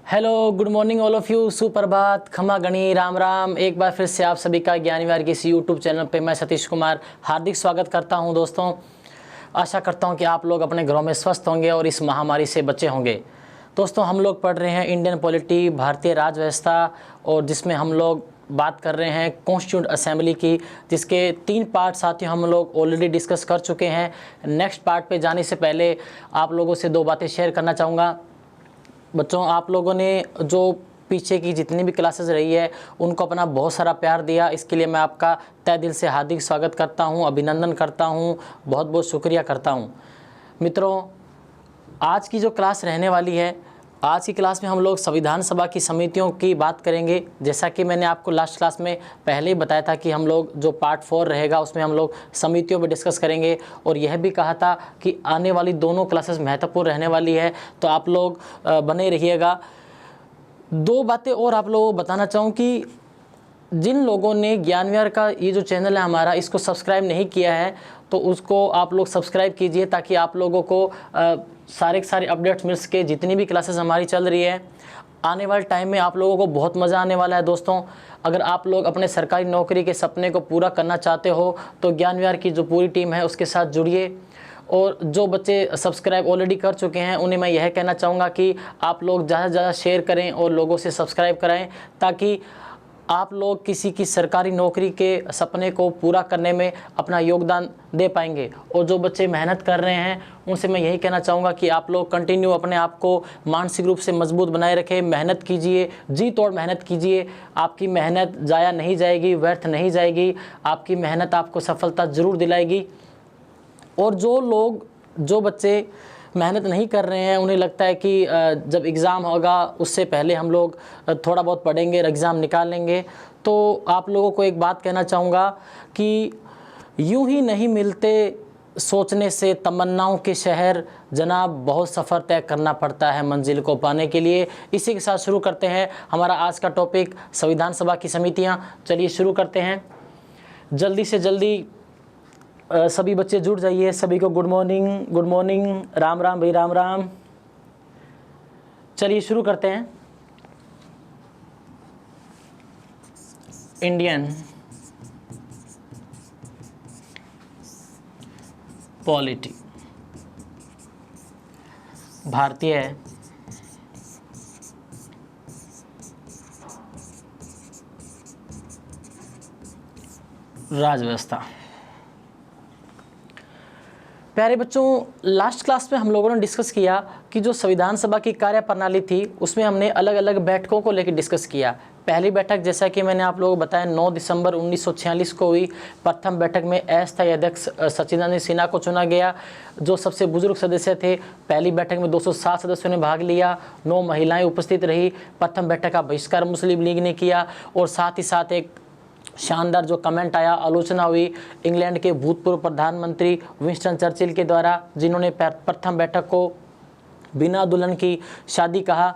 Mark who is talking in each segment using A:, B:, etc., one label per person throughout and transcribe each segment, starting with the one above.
A: Hello, good morning all of you. सुप्रभात, खमा गणी, राम राम। एक बार फिर से आप सभी का ज्ञानविहार के इस यूट्यूब चैनल पे मैं सतीश कुमार हार्दिक स्वागत करता हूं। दोस्तों, आशा करता हूं कि आप लोग अपने घरों में स्वस्थ होंगे और इस महामारी से बचे होंगे। दोस्तों, हम लोग पढ़ रहे हैं इंडियन पॉलिटी, भारतीय राज व्यवस्था, और जिसमें हम लोग बात कर रहे हैं कॉन्स्टिट्यूंट असेंबली की, जिसके 3 पार्ट साथियों हम लोग ऑलरेडी डिस्कस कर चुके हैं। नेक्स्ट पार्ट पे जाने से पहले आप लोगों से 2 बातें शेयर करना चाहूँगा। बच्चों, आप लोगों ने जो पीछे की जितनी भी क्लासेस रही है उनको अपना बहुत सारा प्यार दिया, इसके लिए मैं आपका तहे दिल से हार्दिक स्वागत करता हूं, अभिनंदन करता हूं, बहुत बहुत शुक्रिया करता हूं। मित्रों, आज की जो क्लास रहने वाली है, आज की क्लास में हम लोग संविधान सभा की समितियों की बात करेंगे। जैसा कि मैंने आपको लास्ट क्लास में पहले ही बताया था कि हम लोग जो पार्ट 4 रहेगा उसमें हम लोग समितियों पर डिस्कस करेंगे, और यह भी कहा था कि आने वाली दोनों क्लासेस महत्वपूर्ण रहने वाली है, तो आप लोग बने रहिएगा। 2 बातें और आप लोगों को बताना चाहूँ कि जिन लोगों ने ज्ञानविहार का ये जो चैनल है हमारा, इसको सब्सक्राइब नहीं किया है तो उसको आप लोग सब्सक्राइब कीजिए, ताकि आप लोगों को सारे के सारे अपडेट्स मिल सके। जितनी भी क्लासेस हमारी चल रही है, आने वाले टाइम में आप लोगों को बहुत मज़ा आने वाला है। दोस्तों, अगर आप लोग अपने सरकारी नौकरी के सपने को पूरा करना चाहते हो तो ज्ञानविहार की जो पूरी टीम है उसके साथ जुड़िए। और जो बच्चे सब्सक्राइब ऑलरेडी कर चुके हैं उन्हें मैं यह कहना चाहूँगा कि आप लोग ज़्यादा से ज़्यादा शेयर करें और लोगों से सब्सक्राइब कराएं, ताकि आप लोग किसी की सरकारी नौकरी के सपने को पूरा करने में अपना योगदान दे पाएंगे। और जो बच्चे मेहनत कर रहे हैं उनसे मैं यही कहना चाहूँगा कि आप लोग कंटिन्यू अपने आप को मानसिक रूप से मजबूत बनाए रखें, मेहनत कीजिए, जी तोड़ मेहनत कीजिए। आपकी मेहनत ज़ाया नहीं जाएगी, व्यर्थ नहीं जाएगी, आपकी मेहनत आपको सफलता ज़रूर दिलाएगी। और जो बच्चे मेहनत नहीं कर रहे हैं, उन्हें लगता है कि जब एग्ज़ाम होगा उससे पहले हम लोग थोड़ा बहुत पढ़ेंगे, एग्ज़ाम निकाल लेंगे, तो आप लोगों को एक बात कहना चाहूँगा कि यूं ही नहीं मिलते सोचने से तमन्नाओं के शहर, जनाब बहुत सफ़र तय करना पड़ता है मंजिल को पाने के लिए। इसी के साथ शुरू करते हैं हमारा आज का टॉपिक, संविधान सभा की समितियाँ। चलिए शुरू करते हैं। जल्दी से जल्दी सभी बच्चे जुड़ जाइए। सभी को गुड मॉर्निंग, राम राम भाई, राम राम। चलिए शुरू करते हैं। इंडियन पॉलिटी, भारतीय राज व्यवस्था। प्यारे बच्चों, लास्ट क्लास में हम लोगों ने डिस्कस किया कि जो संविधान सभा की कार्यप्रणाली थी उसमें हमने अलग अलग बैठकों को लेकर डिस्कस किया। पहली बैठक, जैसा कि मैंने आप लोगों को बताया, 9 दिसंबर 1946 को हुई। प्रथम बैठक में अस्थायी अध्यक्ष सच्चिदानंद सिन्हा को चुना गया, जो सबसे बुजुर्ग सदस्य थे। पहली बैठक में 207 सदस्यों ने भाग लिया, 9 महिलाएं उपस्थित रही। प्रथम बैठक का बहिष्कार मुस्लिम लीग ने किया, और साथ ही साथ एक शानदार जो कमेंट आया, आलोचना हुई इंग्लैंड के भूतपूर्व प्रधानमंत्री विंस्टन चर्चिल के द्वारा, जिन्होंने प्रथम बैठक को बिना दुल्हन की शादी कहा।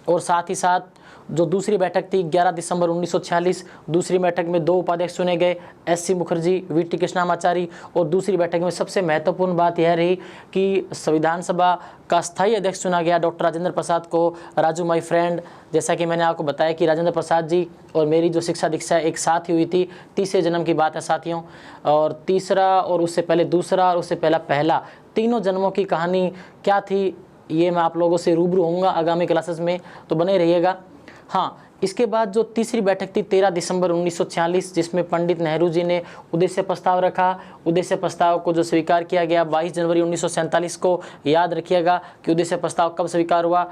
A: और साथ ही साथ जो दूसरी बैठक थी 11 दिसंबर 1946, दूसरी बैठक में 2 उपाध्यक्ष चुने गए, एस.सी. मुखर्जी, वी.टी. कृष्णामाचारी। और दूसरी बैठक में सबसे महत्वपूर्ण बात यह रही कि संविधान सभा का स्थायी अध्यक्ष चुना गया डॉक्टर राजेंद्र प्रसाद को। राजू माई फ्रेंड, जैसा कि मैंने आपको बताया कि राजेंद्र प्रसाद जी और मेरी जो शिक्षा दीक्षा एक साथ ही हुई थी, तीसरे जन्म की बात है साथियों। और तीसरा, और उससे पहले दूसरा, और उससे पहला पहला, तीनों जन्मों की कहानी क्या थी ये मैं आप लोगों से रूबरू होऊंगा आगामी क्लासेस में, तो बने रहिएगा। हाँ, इसके बाद जो तीसरी बैठक थी 13 दिसंबर 1946, जिसमें पंडित नेहरू जी ने उद्देश्य प्रस्ताव रखा। उद्देश्य प्रस्ताव को जो स्वीकार किया गया 22 जनवरी 1947 को। याद रखिएगा कि उद्देश्य प्रस्ताव कब स्वीकार हुआ,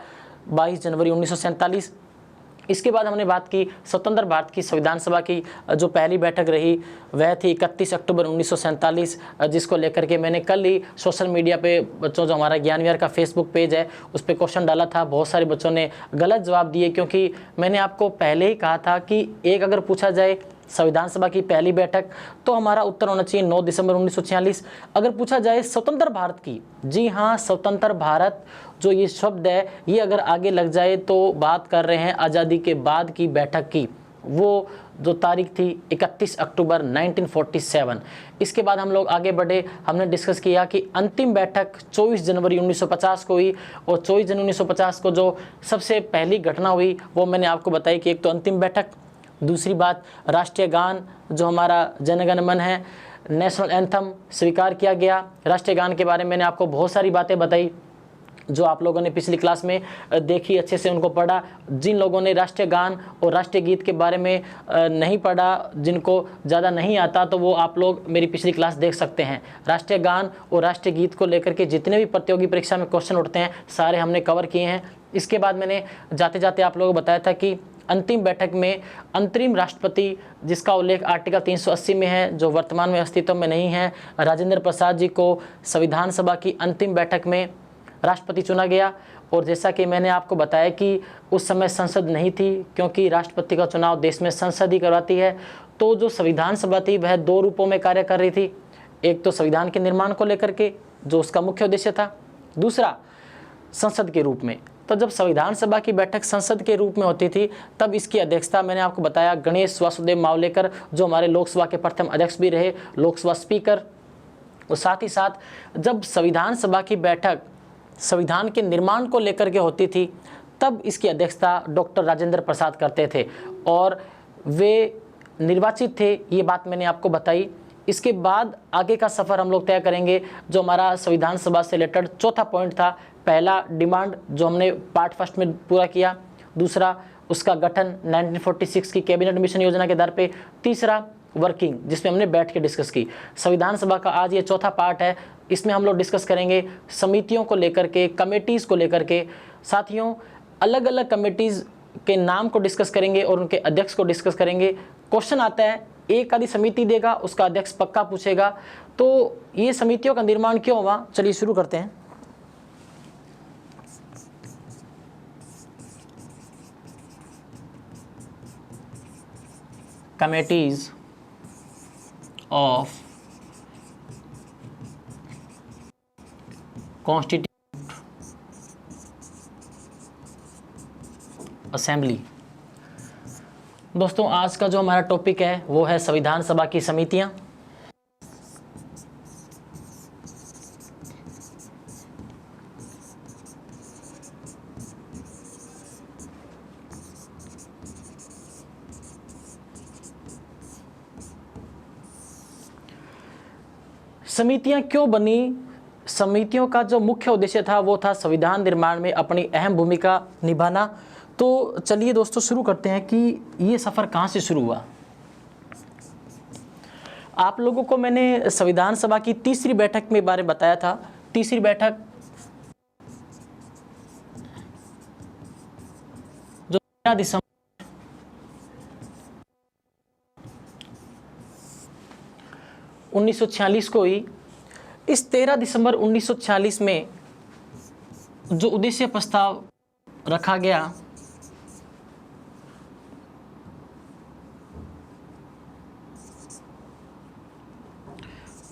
A: 22 जनवरी 1947। इसके बाद हमने बात की स्वतंत्र भारत की संविधान सभा की जो पहली बैठक रही वह थी 31 अक्टूबर 1947, जिसको लेकर के मैंने कल ही सोशल मीडिया पे बच्चों, जो हमारा ज्ञानविहार का फेसबुक पेज है उस पर क्वेश्चन डाला था। बहुत सारे बच्चों ने गलत जवाब दिए, क्योंकि मैंने आपको पहले ही कहा था कि एक अगर पूछा जाए संविधान सभा की पहली बैठक तो हमारा उत्तर होना चाहिए 9 दिसंबर 1946। अगर पूछा जाए स्वतंत्र भारत की, जी हाँ, स्वतंत्र भारत जो ये शब्द है ये अगर आगे लग जाए तो बात कर रहे हैं आज़ादी के बाद की बैठक की। वो जो तारीख थी 31 अक्टूबर 1947। इसके बाद हम लोग आगे बढ़े, हमने डिस्कस किया कि अंतिम बैठक 24 जनवरी 1950 को हुई, और 24 जनवरी 1950 को जो सबसे पहली घटना हुई वो मैंने आपको बताई कि एक तो अंतिम बैठक, दूसरी बात राष्ट्रीय गान जो हमारा जनगण मन है, नेशनल एंथम स्वीकार किया गया। राष्ट्रीय गान के बारे में मैंने आपको बहुत सारी बातें बताई जो आप लोगों ने पिछली क्लास में देखी, अच्छे से उनको पढ़ा। जिन लोगों ने राष्ट्रीय गान और राष्ट्रीय गीत के बारे में नहीं पढ़ा, जिनको ज़्यादा नहीं आता, तो वो आप लोग मेरी पिछली क्लास देख सकते हैं। राष्ट्रीय गान और राष्ट्रीय गीत को लेकर के जितने भी प्रतियोगी परीक्षा में क्वेश्चन उठते हैं सारे हमने कवर किए हैं। इसके बाद मैंने जाते जाते आप लोगों को बताया था कि अंतिम बैठक में अंतरिम राष्ट्रपति, जिसका उल्लेख आर्टिकल 380 में है, जो वर्तमान में अस्तित्व में नहीं है, राजेंद्र प्रसाद जी को संविधान सभा की अंतिम बैठक में राष्ट्रपति चुना गया। और जैसा कि मैंने आपको बताया कि उस समय संसद नहीं थी, क्योंकि राष्ट्रपति का चुनाव देश में संसद ही करवाती है। तो जो संविधान सभा थी वह दो रूपों में कार्य कर रही थी, एक तो संविधान के निर्माण को लेकर के जो उसका मुख्य उद्देश्य था, दूसरा संसद के रूप में। तो जब संविधान सभा की बैठक संसद के रूप में होती थी तब इसकी अध्यक्षता मैंने आपको बताया गणेश वासुदेव मावलेकर, जो हमारे लोकसभा के प्रथम अध्यक्ष भी रहे, लोकसभा स्पीकर। और साथ ही साथ जब संविधान सभा की बैठक संविधान के निर्माण को लेकर के होती थी तब इसकी अध्यक्षता डॉक्टर राजेंद्र प्रसाद करते थे, और वे निर्वाचित थे, ये बात मैंने आपको बताई। इसके बाद आगे का सफ़र हम लोग तय करेंगे। जो हमारा संविधान सभा से रिलेटेड चौथा पॉइंट था, पहला डिमांड जो हमने पार्ट फर्स्ट में पूरा किया, दूसरा उसका गठन 1946 की कैबिनेट मिशन योजना के आधार पे, तीसरा वर्किंग जिसमें हमने बैठ के डिस्कस की। संविधान सभा का आज ये चौथा पार्ट है, इसमें हम लोग डिस्कस करेंगे समितियों को लेकर के, कमेटीज़ को लेकर के। साथियों, अलग अलग कमेटीज़ के नाम को डिस्कस करेंगे और उनके अध्यक्ष को डिस्कस करेंगे। क्वेश्चन आता है, एक आदि समिति देगा, उसका अध्यक्ष पक्का पूछेगा, तो ये समितियों का निर्माण क्यों हुआ, चलिए शुरू करते हैं। Committees of constitute assembly. दोस्तों, आज का जो हमारा टॉपिक है वो है संविधान सभा की समितियां। समितियां क्यों बनी? समितियों का जो मुख्य उद्देश्य था वो था संविधान निर्माण में अपनी अहम भूमिका निभाना। तो चलिए दोस्तों शुरू करते हैं कि ये सफ़र कहाँ से शुरू हुआ। आप लोगों को मैंने संविधान सभा की तीसरी बैठक में बारे बताया था। तीसरी बैठक जो 13 दिसंबर 1946 को हुई। इस 13 दिसंबर 1946 में जो उद्देश्य प्रस्ताव रखा गया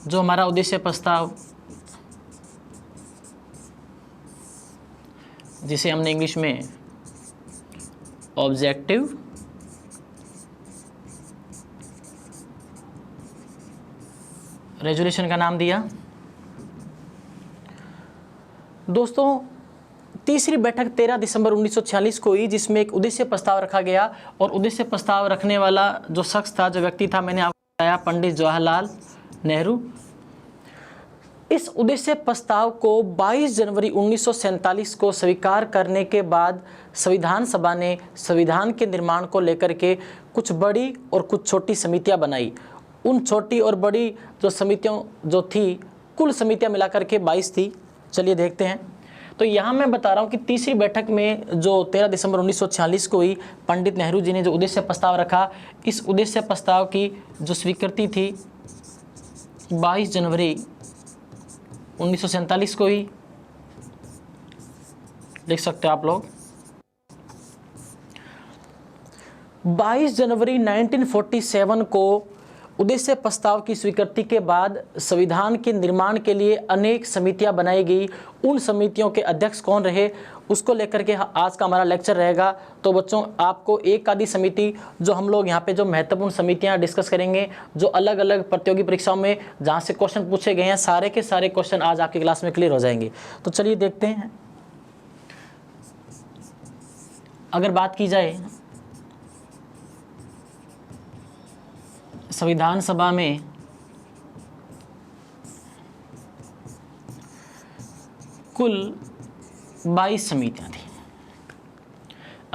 A: जो हमारा उद्देश्य प्रस्ताव जिसे हमने इंग्लिश में ऑब्जेक्टिव रेजोल्यूशन का नाम दिया। दोस्तों, तीसरी बैठक 13 दिसंबर 1946 को हुई जिसमें एक उद्देश्य प्रस्ताव रखा गया, और उद्देश्य प्रस्ताव रखने वाला जो शख्स था, जो व्यक्ति था, मैंने आपको बताया पंडित जवाहरलाल नेहरू। इस उद्देश्य प्रस्ताव को 22 जनवरी 1947 को स्वीकार करने के बाद संविधान सभा ने संविधान के निर्माण को लेकर के कुछ बड़ी और कुछ छोटी समितियां बनाई। उन छोटी और बड़ी जो समितियों जो थी, कुल समितियां मिलाकर के 22 थी। चलिए देखते हैं। तो यहाँ मैं बता रहा हूँ कि तीसरी बैठक में जो 13 दिसंबर 1946 को हुई, पंडित नेहरू जी ने जो उद्देश्य प्रस्ताव रखा, इस उद्देश्य प्रस्ताव की जो स्वीकृति थी 22 जनवरी 1947 को हुई। देख सकते हो आप लोग। 22 जनवरी 1947 को उद्देश्य प्रस्ताव की स्वीकृति के बाद संविधान के निर्माण के लिए अनेक समितियां बनाई गई। उन समितियों के अध्यक्ष कौन रहे? उसको लेकर के आज का हमारा लेक्चर रहेगा। तो बच्चों आपको एक आधी समिति जो हम लोग यहाँ पे जो महत्वपूर्ण समितियाँ डिस्कस करेंगे, जो अलग अलग प्रतियोगी परीक्षाओं में जहाँ से क्वेश्चन पूछे गए हैं, सारे के सारे क्वेश्चन आज आपकी क्लास में क्लियर हो जाएंगे। तो चलिए देखते हैं। अगर बात की जाए संविधान सभा में कुल 22 समितियां थी।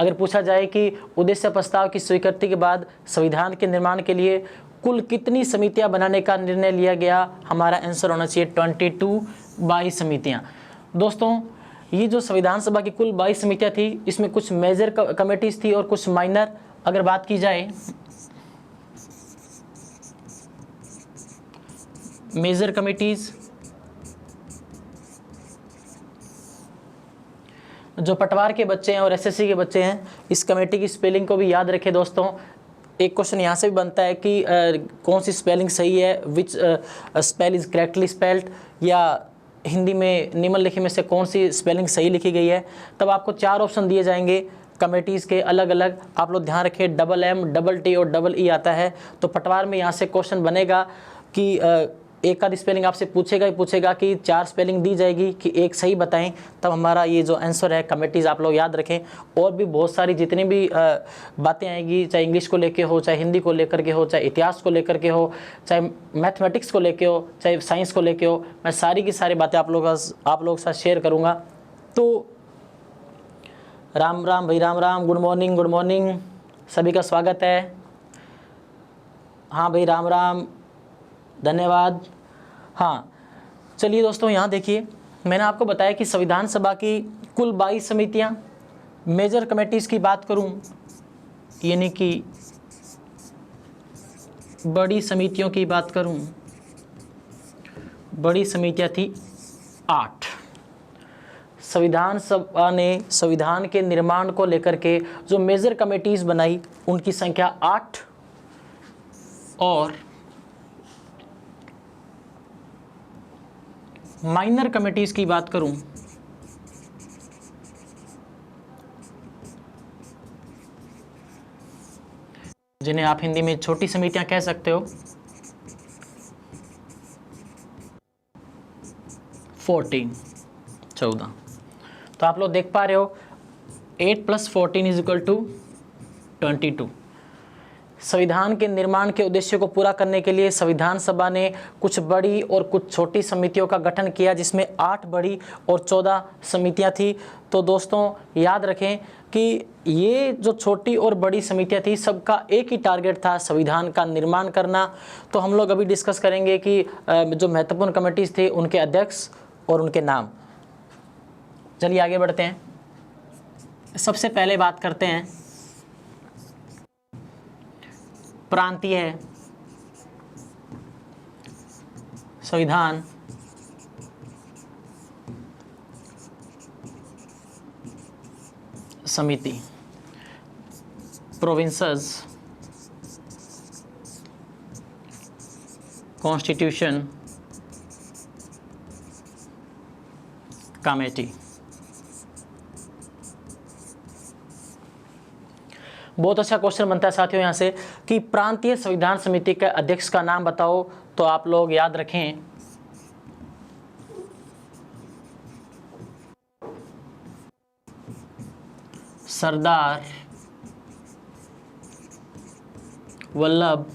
A: अगर पूछा जाए कि उद्देश्य प्रस्ताव की स्वीकृति के बाद संविधान के निर्माण के लिए कुल कितनी समितियां बनाने का निर्णय लिया गया, हमारा आंसर होना चाहिए 22 समितियां। दोस्तों ये जो संविधान सभा की कुल 22 समितियां थी, इसमें कुछ मेजर कमेटीज थी और कुछ माइनर। अगर बात की जाए मेजर कमेटीज, जो पटवार के बच्चे हैं और एसएससी के बच्चे हैं, इस कमेटी की स्पेलिंग को भी याद रखें दोस्तों। एक क्वेश्चन यहाँ से भी बनता है कि कौन सी स्पेलिंग सही है, विच स्पेल इज करेक्टली स्पेल्ड, या हिंदी में निम्नलिखित में से कौन सी स्पेलिंग सही लिखी गई है। तब आपको 4 ऑप्शन दिए जाएंगे कमेटीज़ के अलग अलग। आप लोग ध्यान रखें, MM, T और EE आता है। तो पटवार में यहाँ से क्वेश्चन बनेगा कि एक आधी स्पेलिंग आपसे पूछेगा ही पूछेगा कि 4 स्पेलिंग दी जाएगी कि एक सही बताएं। तब हमारा ये जो आंसर है कमेटीज़ आप लोग याद रखें। और भी बहुत सारी जितनी भी बातें आएंगी, चाहे इंग्लिश को लेके हो, चाहे हिंदी को लेकर के हो, चाहे इतिहास को लेकर के हो, चाहे मैथमेटिक्स को लेके हो, चाहे साइंस को लेके हो, मैं सारी की सारी बातें आप लोगों के साथ शेयर करूँगा। तो राम राम भाई, राम राम, गुड मॉर्निंग, सभी का स्वागत है। हाँ भाई, राम राम, धन्यवाद। हाँ चलिए दोस्तों, यहाँ देखिए, मैंने आपको बताया कि संविधान सभा की कुल 22 समितियाँ। मेजर कमेटीज़ की बात करूँ, यानी कि बड़ी समितियों की बात करूँ, बड़ी समितियाँ थी 8। संविधान सभा ने संविधान के निर्माण को लेकर के जो मेजर कमेटीज़ बनाई, उनकी संख्या 8। और माइनर कमेटीज़ की बात करूं, जिन्हें आप हिंदी में छोटी समितियां कह सकते हो, 14। तो आप लोग देख पा रहे हो 8 + 14 = 22। संविधान के निर्माण के उद्देश्य को पूरा करने के लिए संविधान सभा ने कुछ बड़ी और कुछ छोटी समितियों का गठन किया, जिसमें 8 बड़ी और 14 समितियां थी। तो दोस्तों याद रखें कि ये जो छोटी और बड़ी समितियां थी, सबका एक ही टारगेट था, संविधान का निर्माण करना। तो हम लोग अभी डिस्कस करेंगे कि जो महत्वपूर्ण कमेटीज़ थे, उनके अध्यक्ष और उनके नाम। चलिए आगे बढ़ते हैं। सबसे पहले बात करते हैं प्रांतीय संविधान समिति, प्रोविंसेस कॉन्स्टिट्यूशन कमेटी। बहुत अच्छा क्वेश्चन बनता है साथियों यहाँ से कि प्रांतीय संविधान समिति के अध्यक्ष का नाम बताओ। तो आप लोग याद रखें, सरदार वल्लभ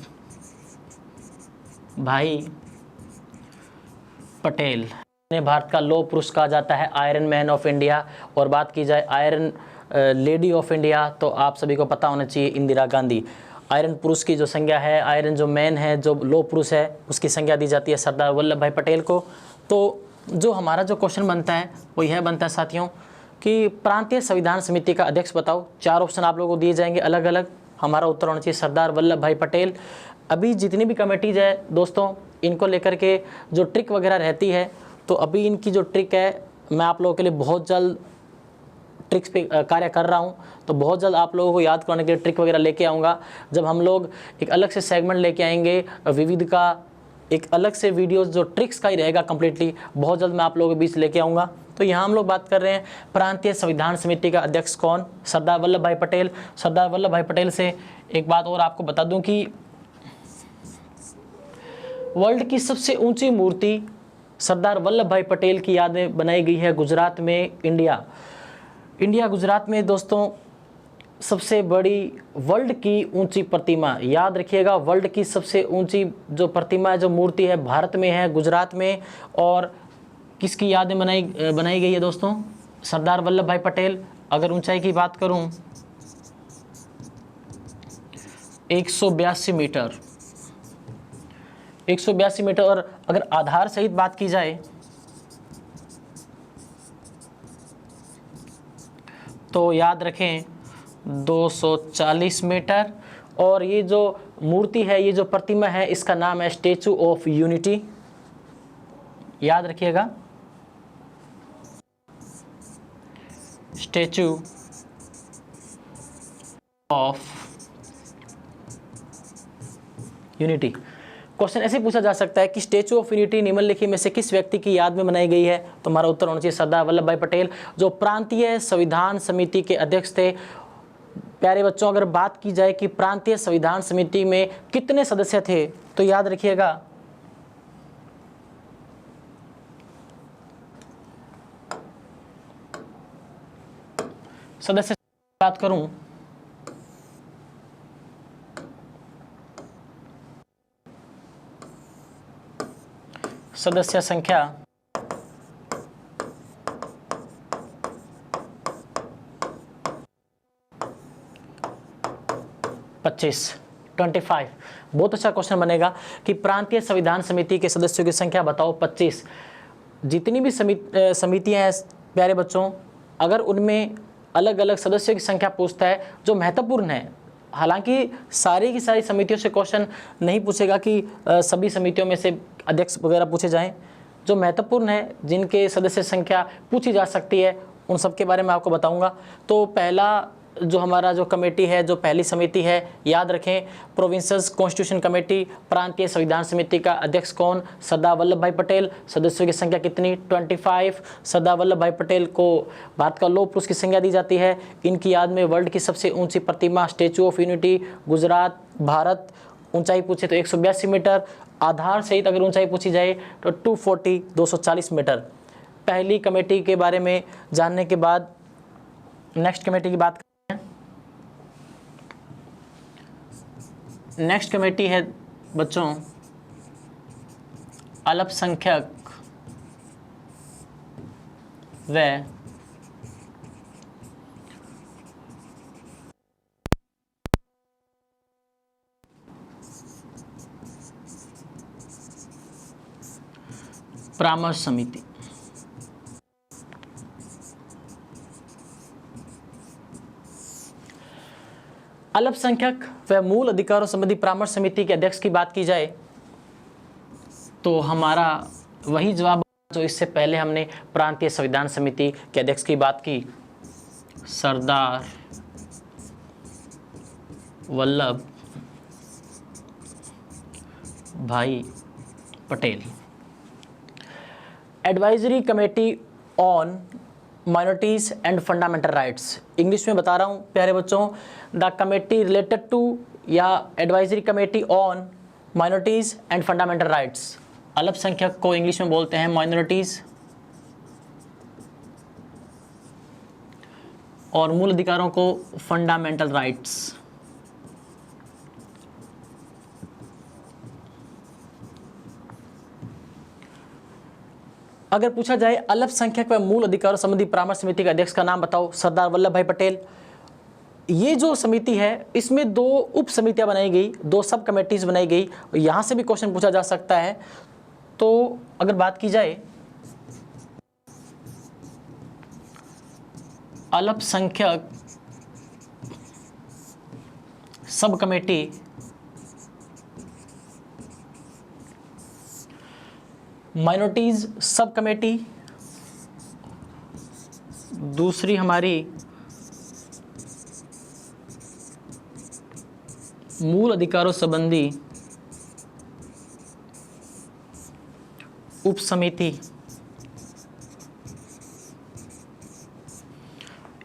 A: भाई पटेल। भारत का लौह पुरुष कहा जाता है, आयरन मैन ऑफ इंडिया। और बात की जाए आयरन लेडी ऑफ इंडिया, तो आप सभी को पता होना चाहिए इंदिरा गांधी। आयरन पुरुष की जो संज्ञा है, आयरन जो मैन है, जो लौह पुरुष है, उसकी संज्ञा दी जाती है सरदार वल्लभ भाई पटेल को। तो जो हमारा जो क्वेश्चन बनता है वो यह बनता है साथियों कि प्रांतीय संविधान समिति का अध्यक्ष बताओ। 4 ऑप्शन आप लोगों को दिए जाएंगे अलग अलग। हमारा उत्तर होना चाहिए सरदार वल्लभ भाई पटेल। अभी जितनी भी कमेटीज है दोस्तों, इनको लेकर के जो ट्रिक वगैरह रहती है, तो अभी इनकी जो ट्रिक है, मैं आप लोगों के लिए बहुत जल्द ट्रिक्स पे कार्य कर रहा हूँ। तो बहुत जल्द आप लोगों को याद करने के लिए ट्रिक वगैरह लेके आऊँगा। जब हम लोग एक अलग से सेगमेंट लेके आएंगे विविध का, एक अलग से वीडियोस जो ट्रिक्स का ही रहेगा कम्प्लीटली, बहुत जल्द मैं आप लोगों के बीच लेके आऊँगा। तो यहाँ हम लोग बात कर रहे हैं प्रांतीय संविधान समिति का अध्यक्ष कौन, सरदार वल्लभ भाई पटेल। सरदार वल्लभ भाई पटेल से एक बात और आपको बता दूं कि वर्ल्ड की सबसे ऊंची मूर्ति सरदार वल्लभ भाई पटेल की याद में बनाई गई है गुजरात में। इंडिया गुजरात में दोस्तों सबसे बड़ी वर्ल्ड की ऊंची प्रतिमा, याद रखिएगा, वर्ल्ड की सबसे ऊंची जो प्रतिमा है, जो मूर्ति है, भारत में है, गुजरात में। और किसकी याद में बनाई गई है दोस्तों? सरदार वल्लभ भाई पटेल। अगर ऊंचाई की बात करूं 182 मीटर, 182 मीटर। और अगर आधार सहित बात की जाए तो याद रखें 240 मीटर। और ये जो मूर्ति है, ये जो प्रतिमा है, इसका नाम है स्टैचू ऑफ यूनिटी, याद रखिएगा, स्टैचू ऑफ यूनिटी। क्वेश्चन ऐसे पूछा जा सकता है कि स्टैचू ऑफ यूनिटी निम्नलिखित में से किस व्यक्ति की याद में बनाई गई है? तो हमारा उत्तर होना चाहिए सरदार वल्लभ भाई पटेल, जो प्रांतीय संविधान समिति के अध्यक्ष थे। प्यारे बच्चों, अगर बात की जाए कि प्रांतीय संविधान समिति में कितने सदस्य थे, तो याद रखिएगा सदस्य बात करूं सदस्य संख्या 25। बहुत अच्छा क्वेश्चन बनेगा कि प्रांतीय संविधान समिति के सदस्यों की संख्या बताओ 25। जितनी भी समितियां हैं प्यारे बच्चों, अगर उनमें अलग अलग सदस्यों की संख्या पूछता है जो महत्वपूर्ण है, हालांकि सारी की सारी समितियों से क्वेश्चन नहीं पूछेगा कि सभी समितियों में से अध्यक्ष वगैरह पूछे जाएं, जो महत्वपूर्ण है, जिनके सदस्य संख्या पूछी जा सकती है, उन सब के बारे में आपको बताऊंगा। तो पहला जो हमारा जो कमेटी है, जो पहली समिति है, याद रखें प्रोविंसेस कॉन्स्टिट्यूशन कमेटी। प्रांतीय संविधान समिति का अध्यक्ष कौन? सरदार वल्लभ भाई पटेल। सदस्यों की संख्या कितनी? 25। सरदार वल्लभ भाई पटेल को भारत का लौह पुरुष की संज्ञा दी जाती है। इनकी याद में वर्ल्ड की सबसे ऊंची प्रतिमा Statue of Unity, Gujarat, Bharat. ऊंचाई पूछे तो 182 मीटर। आधार सहित अगर ऊंचाई पूछी जाए तो 240 मीटर। पहली कमेटी के बारे में जानने के बाद नेक्स्ट कमेटी की बात। नेक्स्ट कमेटी है बच्चों अल्पसंख्यक व परामर्श समिति। अल्पसंख्यक व मूल अधिकारों संबंधी परामर्श समिति के अध्यक्ष की बात की जाए तो हमारा वही जवाब जो इससे पहले हमने प्रांतीय संविधान समिति के अध्यक्ष की बात की, सरदार Vallabh Bhai Patel. Advisory committee on minorities and fundamental rights. English में बता रहा हूँ प्यारे बच्चों, द कमेटी रिलेटेड टू या advisory committee on minorities and fundamental rights. अल्पसंख्यक को इंग्लिश में बोलते हैं माइनॉरिटीज और मूल अधिकारों को फंडामेंटल राइट्स। अगर पूछा जाए अल्पसंख्यक व मूल अधिकारों संबंधी परामर्श समिति के अध्यक्ष का नाम बताओ, सरदार वल्लभ भाई पटेल। ये जो समिति है इसमें 2 उप समितियां बनाई गई, 2 सब कमेटीज बनाई गई। यहां से भी क्वेश्चन पूछा जा सकता है। तो अगर बात की जाए अल्पसंख्यक sub committee, minorities sub committee, दूसरी हमारी मूल अधिकारों संबंधी उप समिति,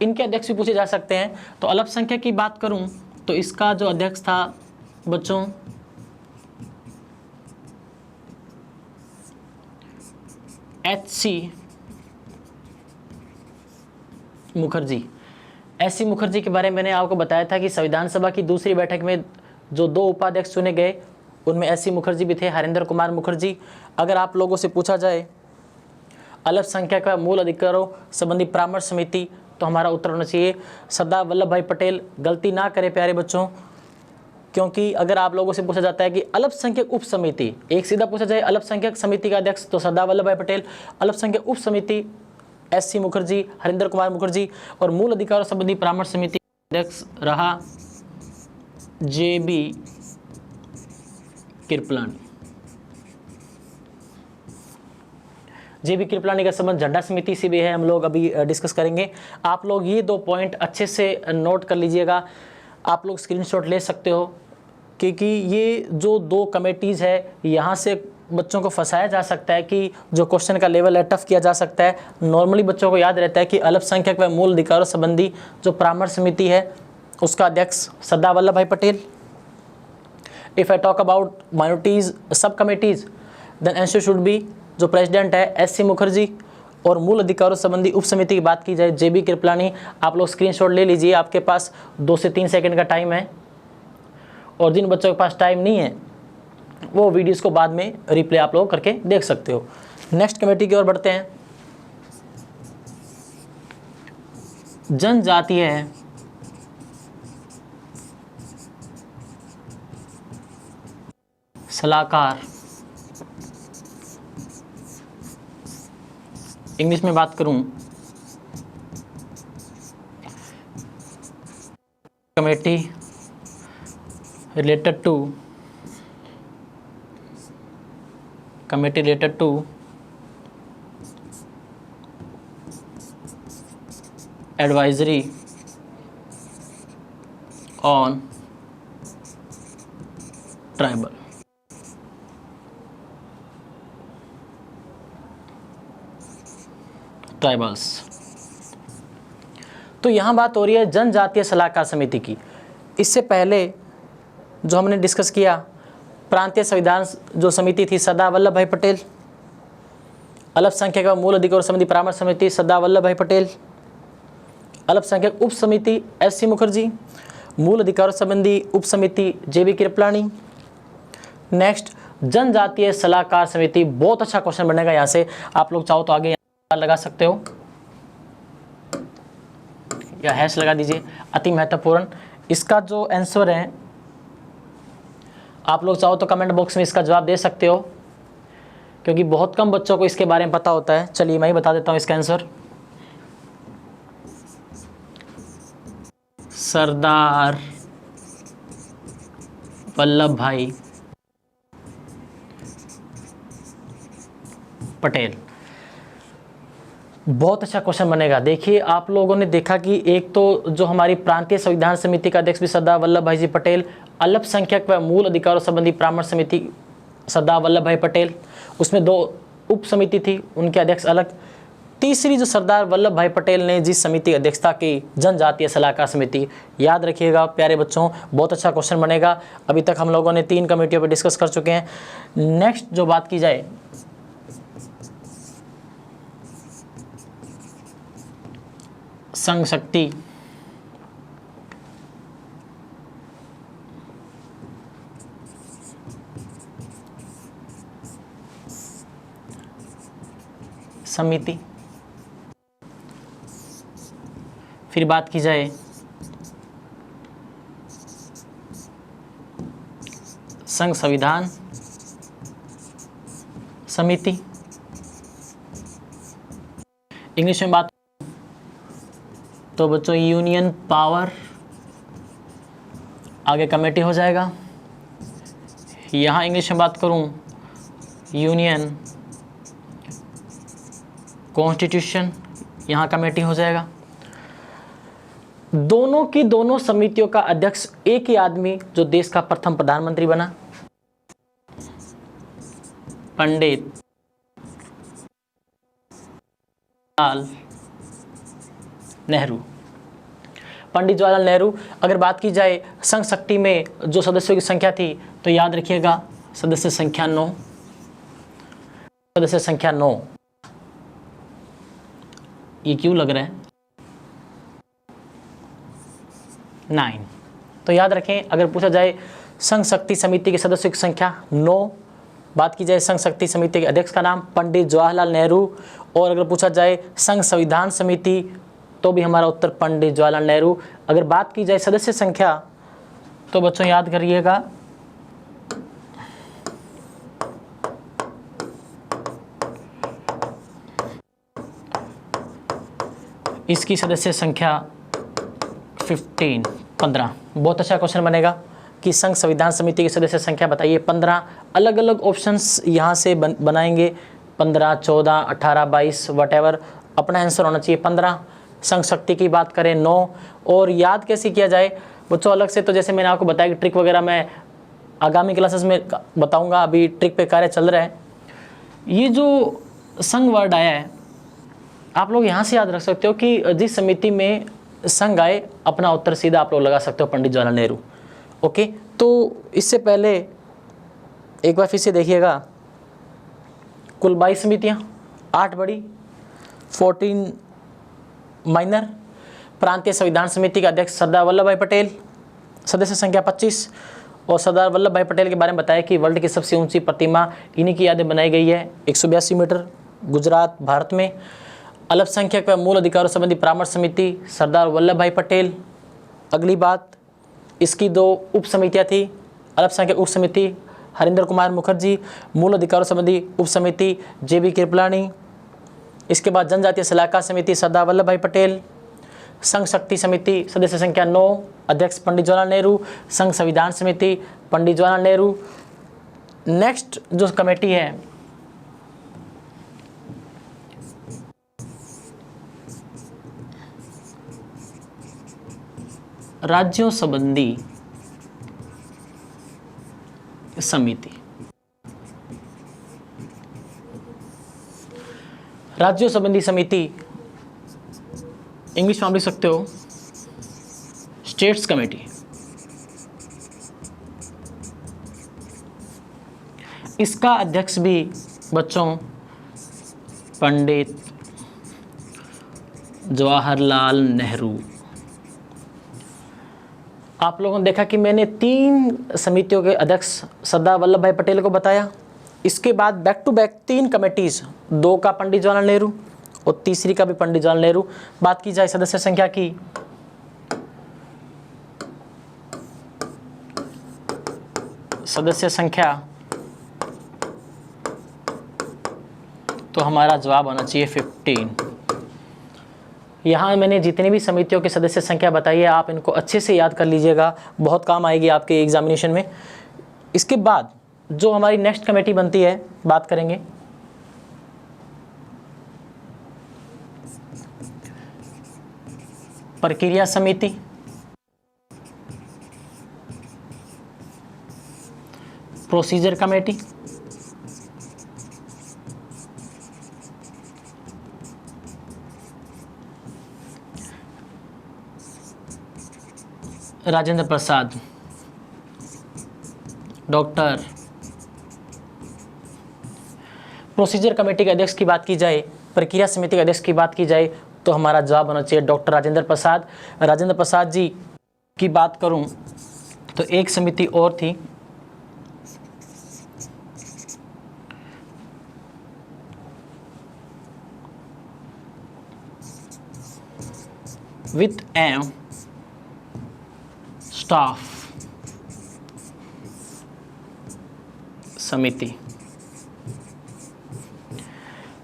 A: इनके अध्यक्ष भी पूछे जा सकते हैं। तो अल्पसंख्यक की बात करूं तो इसका जो अध्यक्ष था बच्चों HC Mukherjee. S C Mukherjee के बारे में मैंने आपको बताया था कि संविधान सभा की दूसरी बैठक में जो 2 उपाध्यक्ष चुने गए उनमें एस.सी. मुखर्जी भी थे, हरेंद्र कुमार मुखर्जी। अगर आप लोगों से पूछा जाए अल्पसंख्यक का मूल अधिकारों संबंधी परामर्श समिति, तो हमारा उत्तर होना चाहिए सरदार वल्लभ भाई पटेल। गलती ना करें प्यारे बच्चों, क्योंकि अगर आप लोगों से पूछा जाता है कि अल्पसंख्यक उप समिति, एक सीधा पूछा जाए अल्पसंख्यक समिति का अध्यक्ष तो सरदार वल्लभ भाई पटेल, अल्पसंख्यक उप समिति एस.सी. मुखर्जी, हरेंद्र कुमार मुखर्जी, और मूल अधिकारों संबंधी परामर्श समिति अध्यक्ष रहा जे.बी. कृपलानी। जे.बी. कृपलानी का संबंध झंडा समिति से भी है, हम लोग अभी डिस्कस करेंगे। आप लोग ये 2 पॉइंट अच्छे से नोट कर लीजिएगा, आप लोग स्क्रीनशॉट ले सकते हो, क्योंकि ये जो 2 कमेटीज़ है यहाँ से बच्चों को फंसाया जा सकता है कि जो क्वेश्चन का लेवल है टफ किया जा सकता है। नॉर्मली बच्चों को याद रहता है कि अल्पसंख्यक व मूल अधिकारों संबंधी जो परामर्श समिति है उसका अध्यक्ष Sardar Vallabh Bhai Patel. If I talk about minorities sub committees then answer should be, जो प्रेसिडेंट है एस.सी. मुखर्जी, और मूल अधिकारों संबंधी उप समिति की बात की जाए जे.बी. कृपलानी। आप लोग स्क्रीनशॉट ले लीजिए, आपके पास 2 से 3 सेकंड का टाइम है, और जिन बच्चों के पास टाइम नहीं है वो वीडियोस को बाद में रिप्ले आप लोग करके देख सकते हो। नेक्स्ट कमेटी की ओर बढ़ते हैं। जनजातीय सलाहकार, इंग्लिश में बात करूं committee related to advisory on tribal. Tribals, तो यहाँ बात हो रही है जनजातीय सलाहकार समिति की। इससे पहले जो हमने डिस्कस किया प्रांतीय संविधान जो समिति थी सरदार वल्लभ भाई पटेल, अल्पसंख्यक व मूल अधिकारों संबंधी परामर्श समिति सरदार वल्लभ भाई पटेल, अल्पसंख्यक उप समिति एस.सी. मुखर्जी, मूल अधिकारों संबंधी उप समिति जे.बी. कृपलानी। नेक्स्ट जनजातीय सलाहकार समिति, बहुत अच्छा क्वेश्चन बनेगा यहाँ से, आप लोग चाहो तो आगे लगा सकते हो या हैश लगा दीजिए, अति महत्वपूर्ण। इसका जो आंसर है आप लोग चाहो तो कमेंट बॉक्स में इसका जवाब दे सकते हो, क्योंकि बहुत कम बच्चों को इसके बारे में पता होता है। चलिए मैं ही बता देता हूँ इसका आंसर, सरदार वल्लभ भाई पटेल। बहुत अच्छा क्वेश्चन बनेगा। देखिए आप लोगों ने देखा कि एक तो जो हमारी प्रांतीय संविधान समिति का अध्यक्ष भी सरदार वल्लभ भाई जी पटेल, अल्पसंख्यक व मूल अधिकारों संबंधी परामर्श समिति सरदार वल्लभ भाई पटेल, उसमें 2 उप समिति थी, उनके अध्यक्ष अलग। तीसरी जो सरदार वल्लभ भाई पटेल ने जिस समिति की अध्यक्षता की, जनजातीय सलाहकार समिति, याद रखिएगा प्यारे बच्चों, बहुत अच्छा क्वेश्चन बनेगा। अभी तक हम लोगों ने 3 कमेटियों पर डिस्कस कर चुके हैं। नेक्स्ट जो बात की जाए संघ शक्ति समिति, फिर बात की जाए संघ संविधान समिति, इंग्लिश में बात तो बच्चों यूनियन पावर, आगे कमेटी हो जाएगा। यहाँ इंग्लिश में बात करूँ यूनियन कॉन्स्टिट्यूशन, यहाँ कमेटी हो जाएगा। दोनों की दोनों समितियों का अध्यक्ष एक ही आदमी जो देश का प्रथम प्रधानमंत्री बना, पंडित जवाहरलाल नेहरू। पंडित जवाहरलाल नेहरू। अगर बात की जाए संघ शक्ति में जो सदस्यों की संख्या थी तो याद रखिएगा सदस्य संख्या 9, सदस्य संख्या 9। ये क्यों लग रहा है 9? तो याद रखें अगर पूछा जाए संघ शक्ति समिति के सदस्यों की संख्या 9, बात की जाए संघ शक्ति समिति के अध्यक्ष का नाम पंडित जवाहरलाल नेहरू, और अगर पूछा जाए संघ संविधान समिति तो भी हमारा उत्तर पंडित जवाहरलाल नेहरू। अगर बात की जाए सदस्य संख्या तो बच्चों याद करिएगा इसकी सदस्य संख्या 15। बहुत अच्छा क्वेश्चन बनेगा कि संघ संविधान समिति की सदस्य संख्या बताइए। 15 अलग अलग ऑप्शंस यहाँ से बनाएंगे, 15, 14, 18, 22 वटेवर, अपना आंसर होना चाहिए 15। संघ शक्ति की बात करें 9। और याद कैसे किया जाए बच्चों अलग से, तो जैसे मैंने आपको बताया कि ट्रिक वगैरह मैं आगामी क्लासेस में बताऊँगा, अभी ट्रिक पे कार्य चल रहा है। ये जो संघ वर्ड आया है आप लोग यहाँ से याद रख सकते हो कि जिस समिति में संघ आए अपना उत्तर सीधा आप लोग लगा सकते हो पंडित जवाहरलाल नेहरू। ओके, तो इससे पहले एक बार फिर से देखिएगा, कुल 22 समितियाँ, 8 बड़ी, 14 माइनर। प्रांतीय संविधान समिति के अध्यक्ष सरदार वल्लभ भाई पटेल, सदस्य संख्या 25। और सरदार वल्लभ भाई पटेल के बारे में बताया कि वर्ल्ड की सबसे ऊंची प्रतिमा इन्हीं की यादें बनाई गई है, 182 मीटर, गुजरात भारत में। अल्पसंख्यक व मूल अधिकारों संबंधी परामर्श समिति सरदार वल्लभ भाई पटेल। अगली बात, इसकी 2 उप समितियाँ थी, अल्पसंख्यक उप समिति हरिंदर कुमार मुखर्जी, मूल अधिकारों संबंधी उप समिति JB कृपलानी। इसके बाद जनजातीय सलाहकार समिति सरदार वल्लभ भाई पटेल। संघ शक्ति समिति सदस्य संख्या 9, अध्यक्ष पंडित जवाहरलाल नेहरू। संघ संविधान समिति पंडित जवाहरलाल नेहरू। नेक्स्ट जो कमेटी है राज्यों संबंधी समिति। राज्यों संबंधी समिति इंग्लिश में आप लिख सकते हो स्टेट्स कमेटी। इसका अध्यक्ष भी बच्चों पंडित जवाहरलाल नेहरू। आप लोगों ने देखा कि मैंने 3 समितियों के अध्यक्ष सरदार वल्लभ भाई पटेल को बताया। इसके बाद बैक टू बैक 3 कमेटीज, 2 का पंडित जवाहरलाल नेहरू और तीसरी का भी पंडित जवाहरलाल नेहरू। बात की जाए सदस्य संख्या की सदस्य संख्या तो हमारा जवाब होना चाहिए 15। यहाँ मैंने जितनी भी समितियों की सदस्य संख्या बताई है आप इनको अच्छे से याद कर लीजिएगा, बहुत काम आएगी आपके एग्जामिनेशन में। इसके बाद जो हमारी नेक्स्ट कमेटी बनती है बात करेंगे प्रक्रिया समिति, procedure committee, Rajendra Prasad, doctor. Procedure committee के अध्यक्ष की बात की जाए, प्रक्रिया समिति के अध्यक्ष की बात की जाए तो हमारा जवाब होना चाहिए डॉक्टर राजेंद्र प्रसाद। राजेंद्र प्रसाद जी की बात करूं तो एक समिति और थी, वित्त एवं स्टाफ समिति,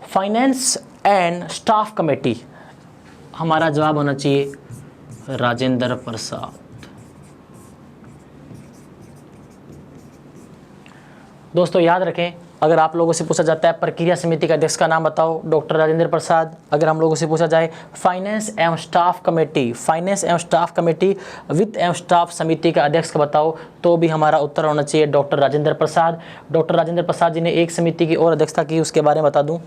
A: फाइनेंस एंड स्टाफ कमेटी। हमारा जवाब होना चाहिए राजेंद्र प्रसाद। दोस्तों याद रखें, अगर आप लोगों से पूछा जाता है प्रक्रिया समिति का अध्यक्ष का नाम बताओ, डॉक्टर राजेंद्र प्रसाद। अगर हम लोगों से पूछा जाए फाइनेंस एवं स्टाफ कमेटी, फाइनेंस एवं स्टाफ कमेटी, वित्त एवं स्टाफ समिति का अध्यक्ष का बताओ, तो भी हमारा उत्तर होना चाहिए डॉक्टर राजेंद्र प्रसाद। डॉक्टर राजेंद्र प्रसाद जी ने एक समिति की और अध्यक्षता की, उसके बारे में बता दूं।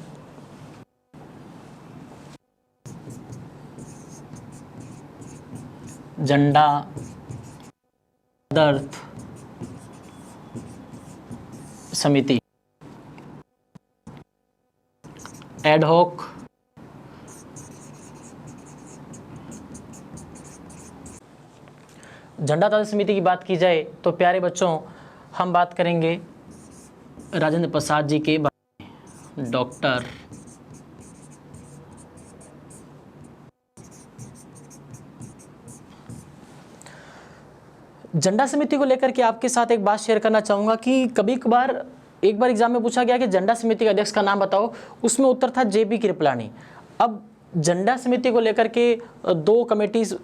A: झंडा तदर्थ समिति, एडहॉक झंडा तदर्थ समिति की बात की जाए तो प्यारे बच्चों हम बात करेंगे राजेंद्र प्रसाद जी के बारे में। डॉक्टर झंडा समिति को लेकर के आपके साथ एक बात शेयर करना चाहूँगा कि कभी कभार एक बार एग्जाम में पूछा गया कि झंडा समिति के अध्यक्ष का नाम बताओ, उसमें उत्तर था JB कृपलानी। अब झंडा समिति को लेकर के दो कमेटीज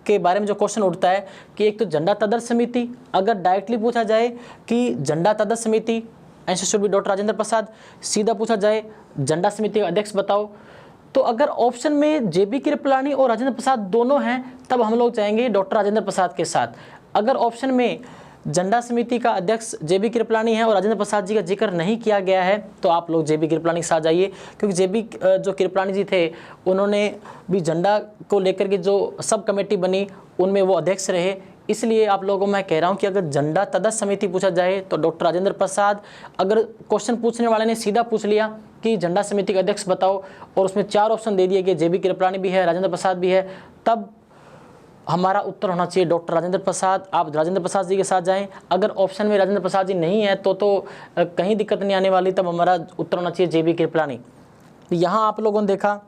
A: के बारे में जो क्वेश्चन उठता है कि एक तो झंडा तदर्थ समिति, अगर डायरेक्टली पूछा जाए कि झंडा तदर्थ समिति, answer should be doctor Rajendra Prasad. सीधा पूछा जाए झंडा समिति का अध्यक्ष बताओ, तो अगर ऑप्शन में JB कृपलानी और राजेंद्र प्रसाद दोनों हैं तब हम लोग चाहेंगे डॉक्टर राजेंद्र प्रसाद के साथ। अगर ऑप्शन में झंडा समिति का अध्यक्ष JB कृपलानी है और राजेंद्र प्रसाद जी का जिक्र नहीं किया गया है तो आप लोग JB कृपलानी के साथ जाइए, क्योंकि JB जो कृपलानी जी थे उन्होंने भी झंडा को लेकर के जो सब कमेटी बनी उनमें वो अध्यक्ष रहे। इसलिए आप लोगों को मैं कह रहा हूँ कि अगर झंडा तदर्थ समिति पूछा जाए तो डॉक्टर राजेंद्र प्रसाद। अगर क्वेश्चन पूछने वाले ने सीधा पूछ लिया कि झंडा समिति का अध्यक्ष बताओ और उसमें 4 ऑप्शन दे दिए कि JB कृपलानी भी है, राजेंद्र प्रसाद भी है, तब हमारा उत्तर होना चाहिए डॉक्टर राजेंद्र प्रसाद। आप राजेंद्र प्रसाद जी के साथ जाएं। अगर ऑप्शन में राजेंद्र प्रसाद जी नहीं है तो कहीं दिक्कत नहीं आने वाली, तब हमारा उत्तर होना चाहिए JB कृपलानी। यहाँ आप लोगों ने देखा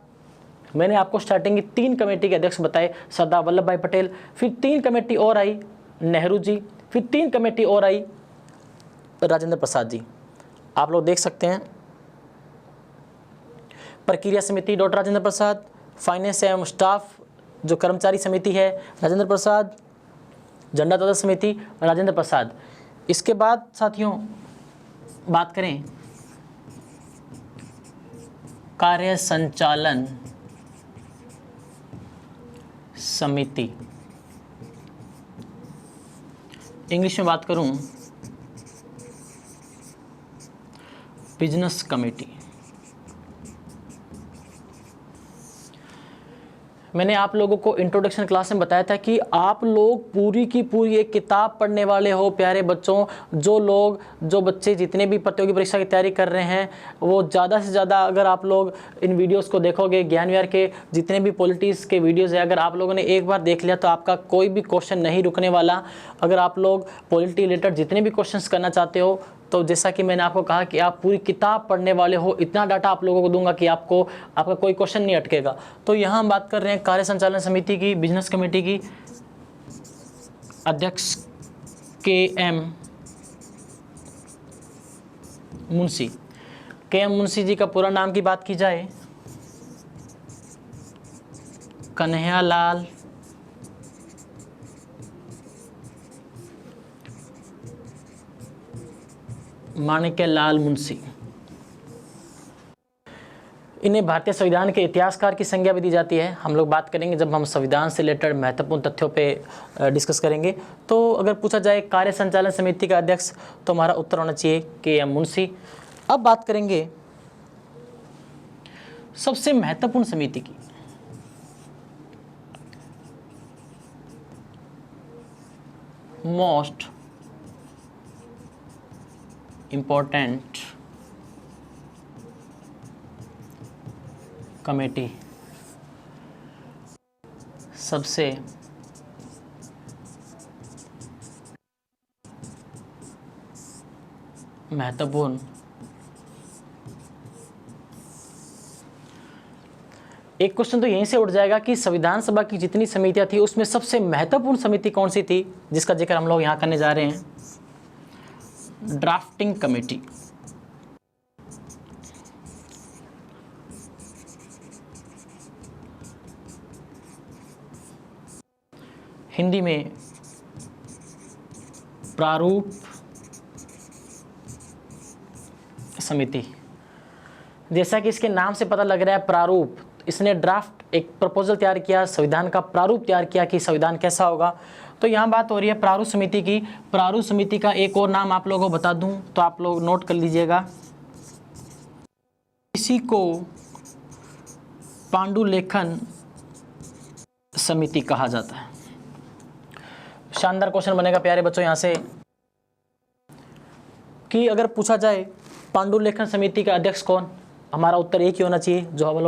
A: मैंने आपको स्टार्टिंग की 3 कमेटी के अध्यक्ष बताए, सरदार वल्लभ भाई पटेल, फिर 3 कमेटी और आई नेहरू जी, फिर 3 कमेटी और आई राजेंद्र प्रसाद जी। आप लोग देख सकते हैं प्रक्रिया समिति डॉक्टर राजेंद्र प्रसाद, फाइनेंस एवं स्टाफ जो कर्मचारी समिति है राजेंद्र प्रसाद, झंडा तदर्थ समिति राजेंद्र प्रसाद। इसके बाद साथियों बात करें कार्य संचालन समिति, इंग्लिश में बात करूं बिजनेस कमेटी। मैंने आप लोगों को इंट्रोडक्शन क्लास में बताया था कि आप लोग पूरी की पूरी एक किताब पढ़ने वाले हो प्यारे बच्चों। जो बच्चे जितने भी प्रतियोगी परीक्षा की तैयारी कर रहे हैं वो ज़्यादा से ज़्यादा अगर आप लोग इन वीडियोस को देखोगे, ज्ञान विहार के जितने भी पॉलिटिक्स के वीडियोस है, अगर आप लोगों ने एक बार देख लिया तो आपका कोई भी क्वेश्चन नहीं रुकने वाला। अगर आप लोग पॉलिटी रिलेटेड जितने भी क्वेश्चन करना चाहते हो तो जैसा कि मैंने आपको कहा कि आप पूरी किताब पढ़ने वाले हो, इतना डाटा आप लोगों को दूंगा कि आपका कोई क्वेश्चन नहीं अटकेगा। तो यहाँ हम बात कर रहे हैं कार्य संचालन समिति की, बिजनेस कमेटी की। अध्यक्ष KM मुंशी। KM मुंशी जी का पूरा नाम की बात की जाए कन्हैयालाल माणिक्यलाल मुंशी। इन्हें भारतीय संविधान के इतिहासकार की संज्ञा भी दी जाती है। हम लोग बात करेंगे जब हम संविधान से रिलेटेड महत्वपूर्ण तथ्यों पे डिस्कस करेंगे। तो अगर पूछा जाए कार्य संचालन समिति का अध्यक्ष तो हमारा उत्तर होना चाहिए KM मुंशी। अब बात करेंगे सबसे महत्वपूर्ण समिति की। मोस्ट इम्पोर्टेंट कमेटी, सबसे महत्वपूर्ण एक क्वेश्चन तो यहीं से उठ जाएगा कि संविधान सभा की जितनी समितियां थी उसमें सबसे महत्वपूर्ण समिति कौन सी थी, जिसका जिक्र हम लोग यहाँ करने जा रहे हैं। Drafting committee. हिंदी में प्रारूप समिति। जैसा कि इसके नाम से पता लग रहा है प्रारूप, इसने ड्राफ्ट एक प्रपोजल तैयार किया, संविधान का प्रारूप तैयार किया कि संविधान कैसा होगा। तो यहाँ बात हो रही है प्रारूप समिति की। प्रारूप समिति का एक और नाम आप लोगों को बता दूं तो आप लोग नोट कर लीजिएगा। इसी को पांडुलेखन समिति कहा जाता है। शानदार क्वेश्चन बनेगा प्यारे बच्चों यहाँ से कि अगर पूछा जाए पांडुलेखन समिति का अध्यक्ष कौन, हमारा उत्तर एक ही होना चाहिए जो हम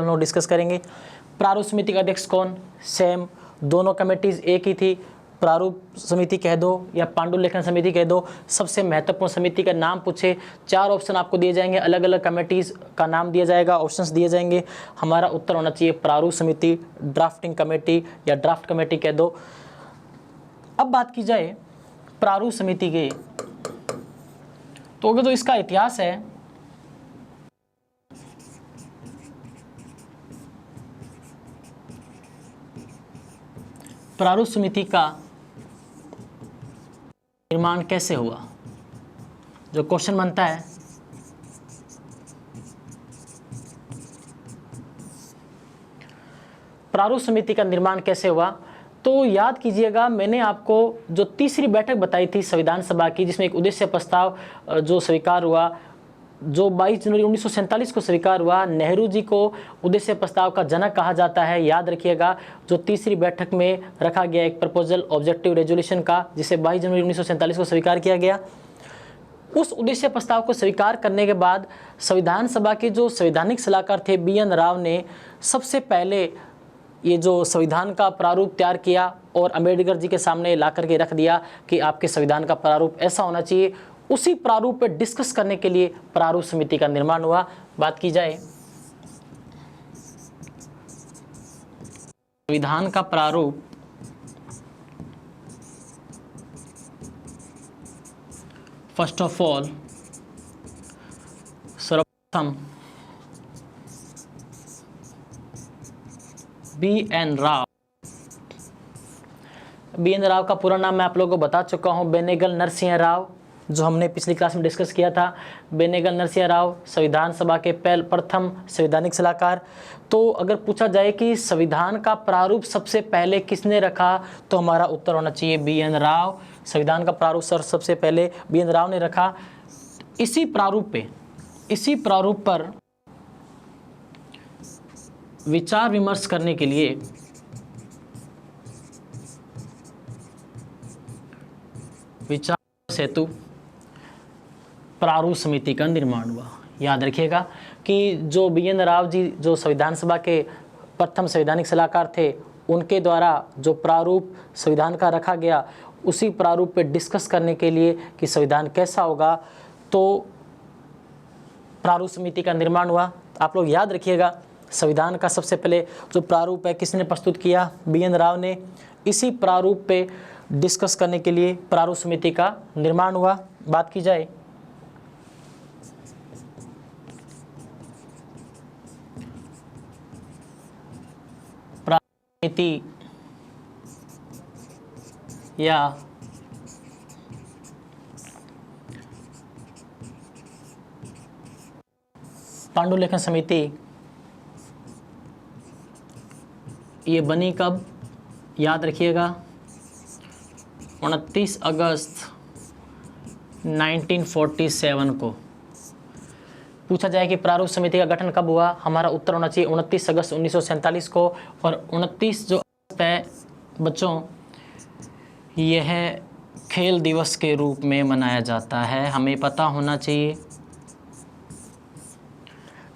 A: लोग डिस्कस करेंगे। प्रारूप समिति का अध्यक्ष कौन, सेम, दोनों कमेटीज एक ही थी, प्रारूप समिति कह दो या पांडुलेखन समिति कह दो। सबसे महत्वपूर्ण समिति का नाम पूछे, 4 ऑप्शन आपको दिए जाएंगे, अलग अलग कमेटीज का नाम दिया जाएगा, ऑप्शंस दिए जाएंगे। हमारा उत्तर होना चाहिए प्रारूप समिति, ड्राफ्टिंग कमेटी या ड्राफ्ट कमेटी कह दो। अब बात की जाए प्रारूप समिति की, तो अगर जो इसका इतिहास है, प्रारूप समिति का निर्माण कैसे हुआ, जो क्वेश्चन बनता है प्रारूप समिति का निर्माण कैसे हुआ, तो याद कीजिएगा मैंने आपको जो तीसरी बैठक बताई थी संविधान सभा की, जिसमें एक उद्देश्य प्रस्ताव जो स्वीकार हुआ, जो 22 जनवरी 1947 को स्वीकार हुआ। नेहरू जी को उद्देश्य प्रस्ताव का जनक कहा जाता है, याद रखिएगा। जो तीसरी बैठक में रखा गया एक प्रपोजल ऑब्जेक्टिव रेजोल्यूशन का, जिसे 22 जनवरी 1947 को स्वीकार किया गया। उस उद्देश्य प्रस्ताव को स्वीकार करने के बाद संविधान सभा के जो संवैधानिक सलाहकार थे BN राव ने सबसे पहले ये जो संविधान का प्रारूप तैयार किया और अंबेडकर जी के सामने ला करके रख दिया कि आपके संविधान का प्रारूप ऐसा होना चाहिए। उसी प्रारूप पे डिस्कस करने के लिए प्रारूप समिति का निर्माण हुआ। बात की जाए संविधान का प्रारूप, फर्स्ट ऑफ ऑल सर्वप्रथम BN राव का पूरा नाम मैं आप लोगों को बता चुका हूं, बेनेगल नरसिंह राव, जो हमने पिछली क्लास में डिस्कस किया था। बेनेगल नरसिंह राव संविधान सभा के प्रथम संवैधानिक सलाहकार। तो अगर पूछा जाए कि संविधान का प्रारूप सबसे पहले किसने रखा, तो हमारा उत्तर होना चाहिए BN राव। संविधान का प्रारूप सबसे पहले BN राव ने रखा। इसी प्रारूप पर विचार विमर्श करने के लिए विचार हेतु प्रारूप समिति का निर्माण हुआ। याद रखिएगा कि जो BN राव जी जो संविधान सभा के प्रथम संवैधानिक सलाहकार थे, उनके द्वारा जो प्रारूप संविधान का रखा गया, उसी प्रारूप पे डिस्कस करने के लिए कि संविधान कैसा होगा, तो प्रारूप समिति का निर्माण हुआ। आप लोग याद रखिएगा संविधान का सबसे पहले जो प्रारूप है किसने प्रस्तुत किया, BN राव ने। इसी प्रारूप पे डिस्कस करने के लिए प्रारूप समिति का निर्माण हुआ। बात की जाए प्रारूप समिति या पांडुलेखन समिति, ये बनी कब, याद रखिएगा 29 अगस्त 1947 को। पूछा जाए कि प्रारूप समिति का गठन कब हुआ, हमारा उत्तर होना चाहिए 29 अगस्त 1947 को। और 29 जो अगस्त है बच्चों, यह खेल दिवस के रूप में मनाया जाता है, हमें पता होना चाहिए।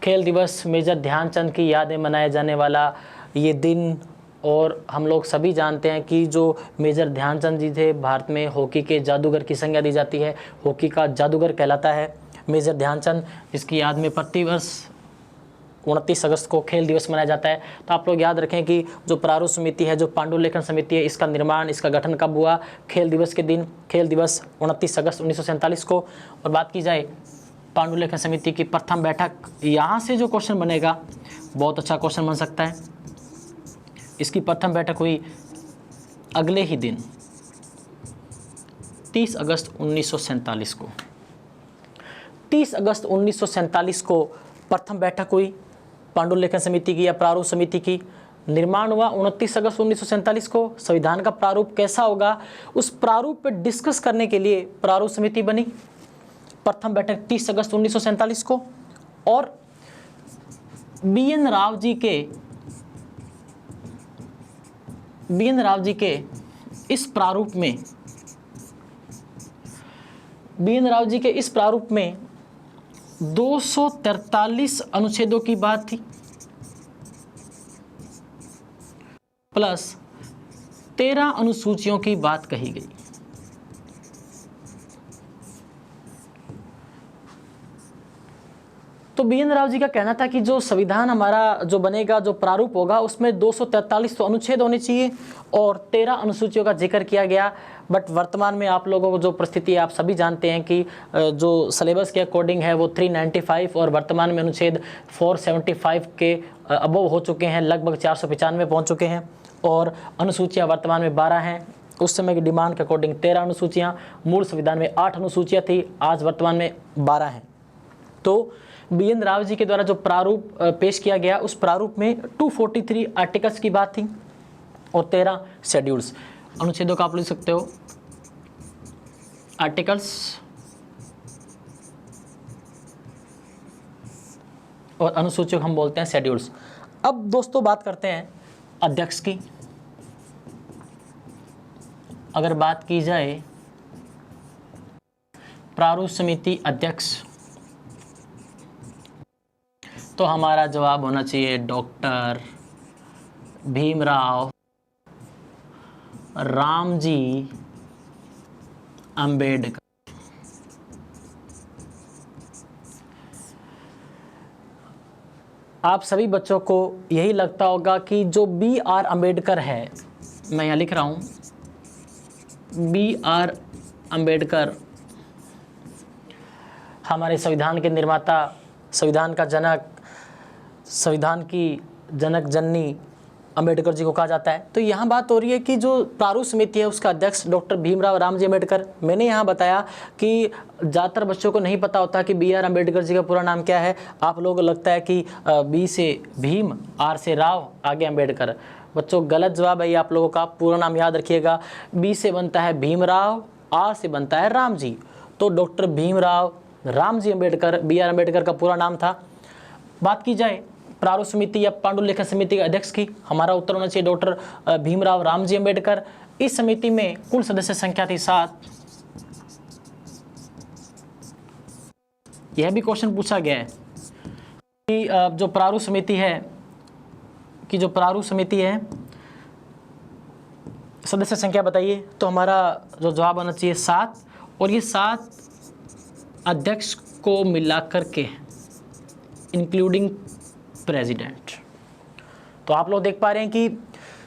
A: खेल दिवस मेजर ध्यानचंद की याद में मनाया जाने वाला ये दिन, और हम लोग सभी जानते हैं कि जो मेजर ध्यानचंद जी थे, भारत में हॉकी के जादूगर की संज्ञा दी जाती है, हॉकी का जादूगर कहलाता है मेजर ध्यानचंद, जिसकी याद में प्रतिवर्ष 29 अगस्त को खेल दिवस मनाया जाता है। तो आप लोग याद रखें कि जो प्रारूप समिति है, जो पांडुलेखन समिति है, इसका निर्माण, इसका गठन कब हुआ, खेल दिवस के दिन, खेल दिवस 29 अगस्त 1947 को। और बात की जाए पांडुलेखन समिति की प्रथम बैठक, यहाँ से जो क्वेश्चन बनेगा बहुत अच्छा क्वेश्चन बन सकता है। इसकी प्रथम बैठक हुई अगले ही दिन 30 अगस्त 1947 को। 30 अगस्त 1947 को प्रथम बैठक हुई पांडुलेखन समिति की या प्रारूप समिति की। निर्माण हुआ 29 अगस्त 1947 को। संविधान का प्रारूप कैसा होगा, उस प्रारूप पर डिस्कस करने के लिए प्रारूप समिति बनी। प्रथम बैठक 30 अगस्त 1947 को। और BN राव जी के इस प्रारूप में, बी.एन. राव जी के इस प्रारूप में 243 अनुच्छेदों की बात थी प्लस 13 अनुसूचियों की बात कही गई। तो बी.एन. राव जी का कहना था कि जो संविधान हमारा जो बनेगा, जो प्रारूप होगा, उसमें 243 तो अनुच्छेद होने चाहिए और 13 अनुसूचियों का जिक्र किया गया। बट वर्तमान में आप लोगों को जो परिस्थिति है, आप सभी जानते हैं कि जो सिलेबस के अकॉर्डिंग है वो 395 और वर्तमान में अनुच्छेद 475 के अबव हो चुके हैं, लगभग 495 पहुँच चुके हैं और अनुसूचियाँ वर्तमान में 12 हैं। उस समय की डिमांड के अकॉर्डिंग 13 अनुसूचियाँ, मूल संविधान में 8 अनुसूचियाँ थी, आज वर्तमान में 12 हैं। तो बी.एन. राव जी के द्वारा जो प्रारूप पेश किया गया, उस प्रारूप में 243 आर्टिकल्स की बात थी और 13 शेड्यूल्स। अनुच्छेदों का आप लिख सकते हो आर्टिकल्स और अनुसूचियों को हम बोलते हैं शेड्यूल्स। अब दोस्तों बात करते हैं अध्यक्ष की। अगर बात की जाए प्रारूप समिति अध्यक्ष, तो हमारा जवाब होना चाहिए डॉक्टर भीमराव रामजी अंबेडकर। आप सभी बच्चों को यही लगता होगा कि जो B.R. अंबेडकर है, मैं यहाँ लिख रहा हूँ B.R. अंबेडकर, हमारे संविधान के निर्माता, संविधान का जनक, संविधान की जनक जननी अंबेडकर जी को कहा जाता है। तो यहाँ बात हो रही है कि जो प्रारूप समिति है उसका अध्यक्ष डॉक्टर भीमराव रामजी अंबेडकर। मैंने यहाँ बताया कि ज़्यादातर बच्चों को नहीं पता होता कि B.R. अंबेडकर जी का पूरा नाम क्या है। आप लोगों को लगता है कि B से भीम, R से राव, आगे अंबेडकर। बच्चों गलत जवाब है ये आप लोगों का। पूरा नाम याद रखिएगा, B से बनता है भीमराव, R से बनता है राम जी। तो डॉक्टर भीमराव रामजी अंबेडकर B.R. अंबेडकर का पूरा नाम था। बात की जाए प्रारूप समिति या पांडुलिखन समिति के अध्यक्ष की, हमारा उत्तर होना चाहिए डॉक्टर भीमराव रामजी अंबेडकर। इस समिति में कुल सदस्य संख्या थी 7। यह भी क्वेश्चन पूछा गया है कि जो प्रारूप समिति है सदस्य संख्या बताइए। तो हमारा जो जवाब होना चाहिए 7 और ये 7 अध्यक्ष को मिलाकर के इंक्लूडिंग प्रेसिडेंट। तो आप लोग देख पा रहे हैं कि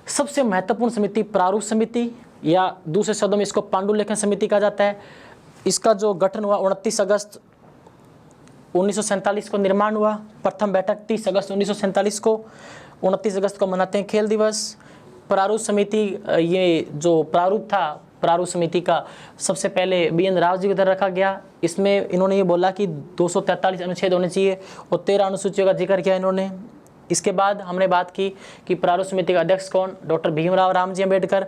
A: सबसे महत्वपूर्ण समिति प्रारूप समिति, या दूसरे शब्दों में इसको पांडुलिखन समिति कहा जाता है। इसका जो गठन हुआ 29 अगस्त 1947 को निर्माण हुआ। प्रथम बैठक 30 अगस्त 1947 को। 29 अगस्त को मनाते हैं खेल दिवस। प्रारूप समिति, ये जो प्रारूप था प्रारूप समिति का, सबसे पहले B.N. राव जी को इधर रखा गया। इसमें इन्होंने ये बोला कि 243 अनुच्छेद होने चाहिए और 13 अनुसूचियों का जिक्र किया इन्होंने। इसके बाद हमने बात की कि प्रारूप समिति का अध्यक्ष कौन, डॉक्टर भीमराव रामजी अंबेडकर।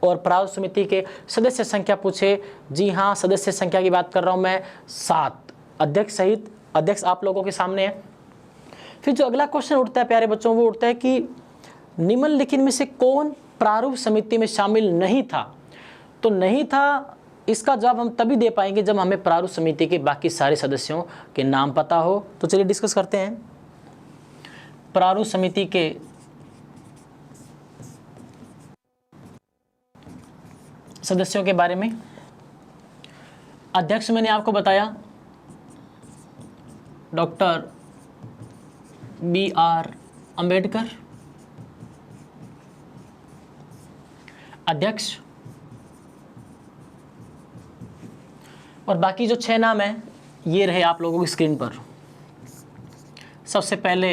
A: और प्रारूप समिति के सदस्य संख्या पूछे, जी हाँ सदस्य संख्या की बात कर रहा हूँ मैं, 7 अध्यक्ष सहित। अध्यक्ष आप लोगों के सामने है। फिर जो अगला क्वेश्चन उठता है प्यारे बच्चों, वो उठता है कि निम्नलिखित में से कौन प्रारूप समिति में शामिल नहीं था। तो नहीं था, इसका जवाब हम तभी दे पाएंगे जब हमें प्रारूप समिति के बाकी सारे सदस्यों के नाम पता हो। तो चलिए डिस्कस करते हैं प्रारूप समिति के सदस्यों के बारे में। अध्यक्ष मैंने आपको बताया डॉक्टर B.R. अंबेडकर अध्यक्ष, और बाकी जो 6 नाम हैं ये रहे आप लोगों की स्क्रीन पर। सबसे पहले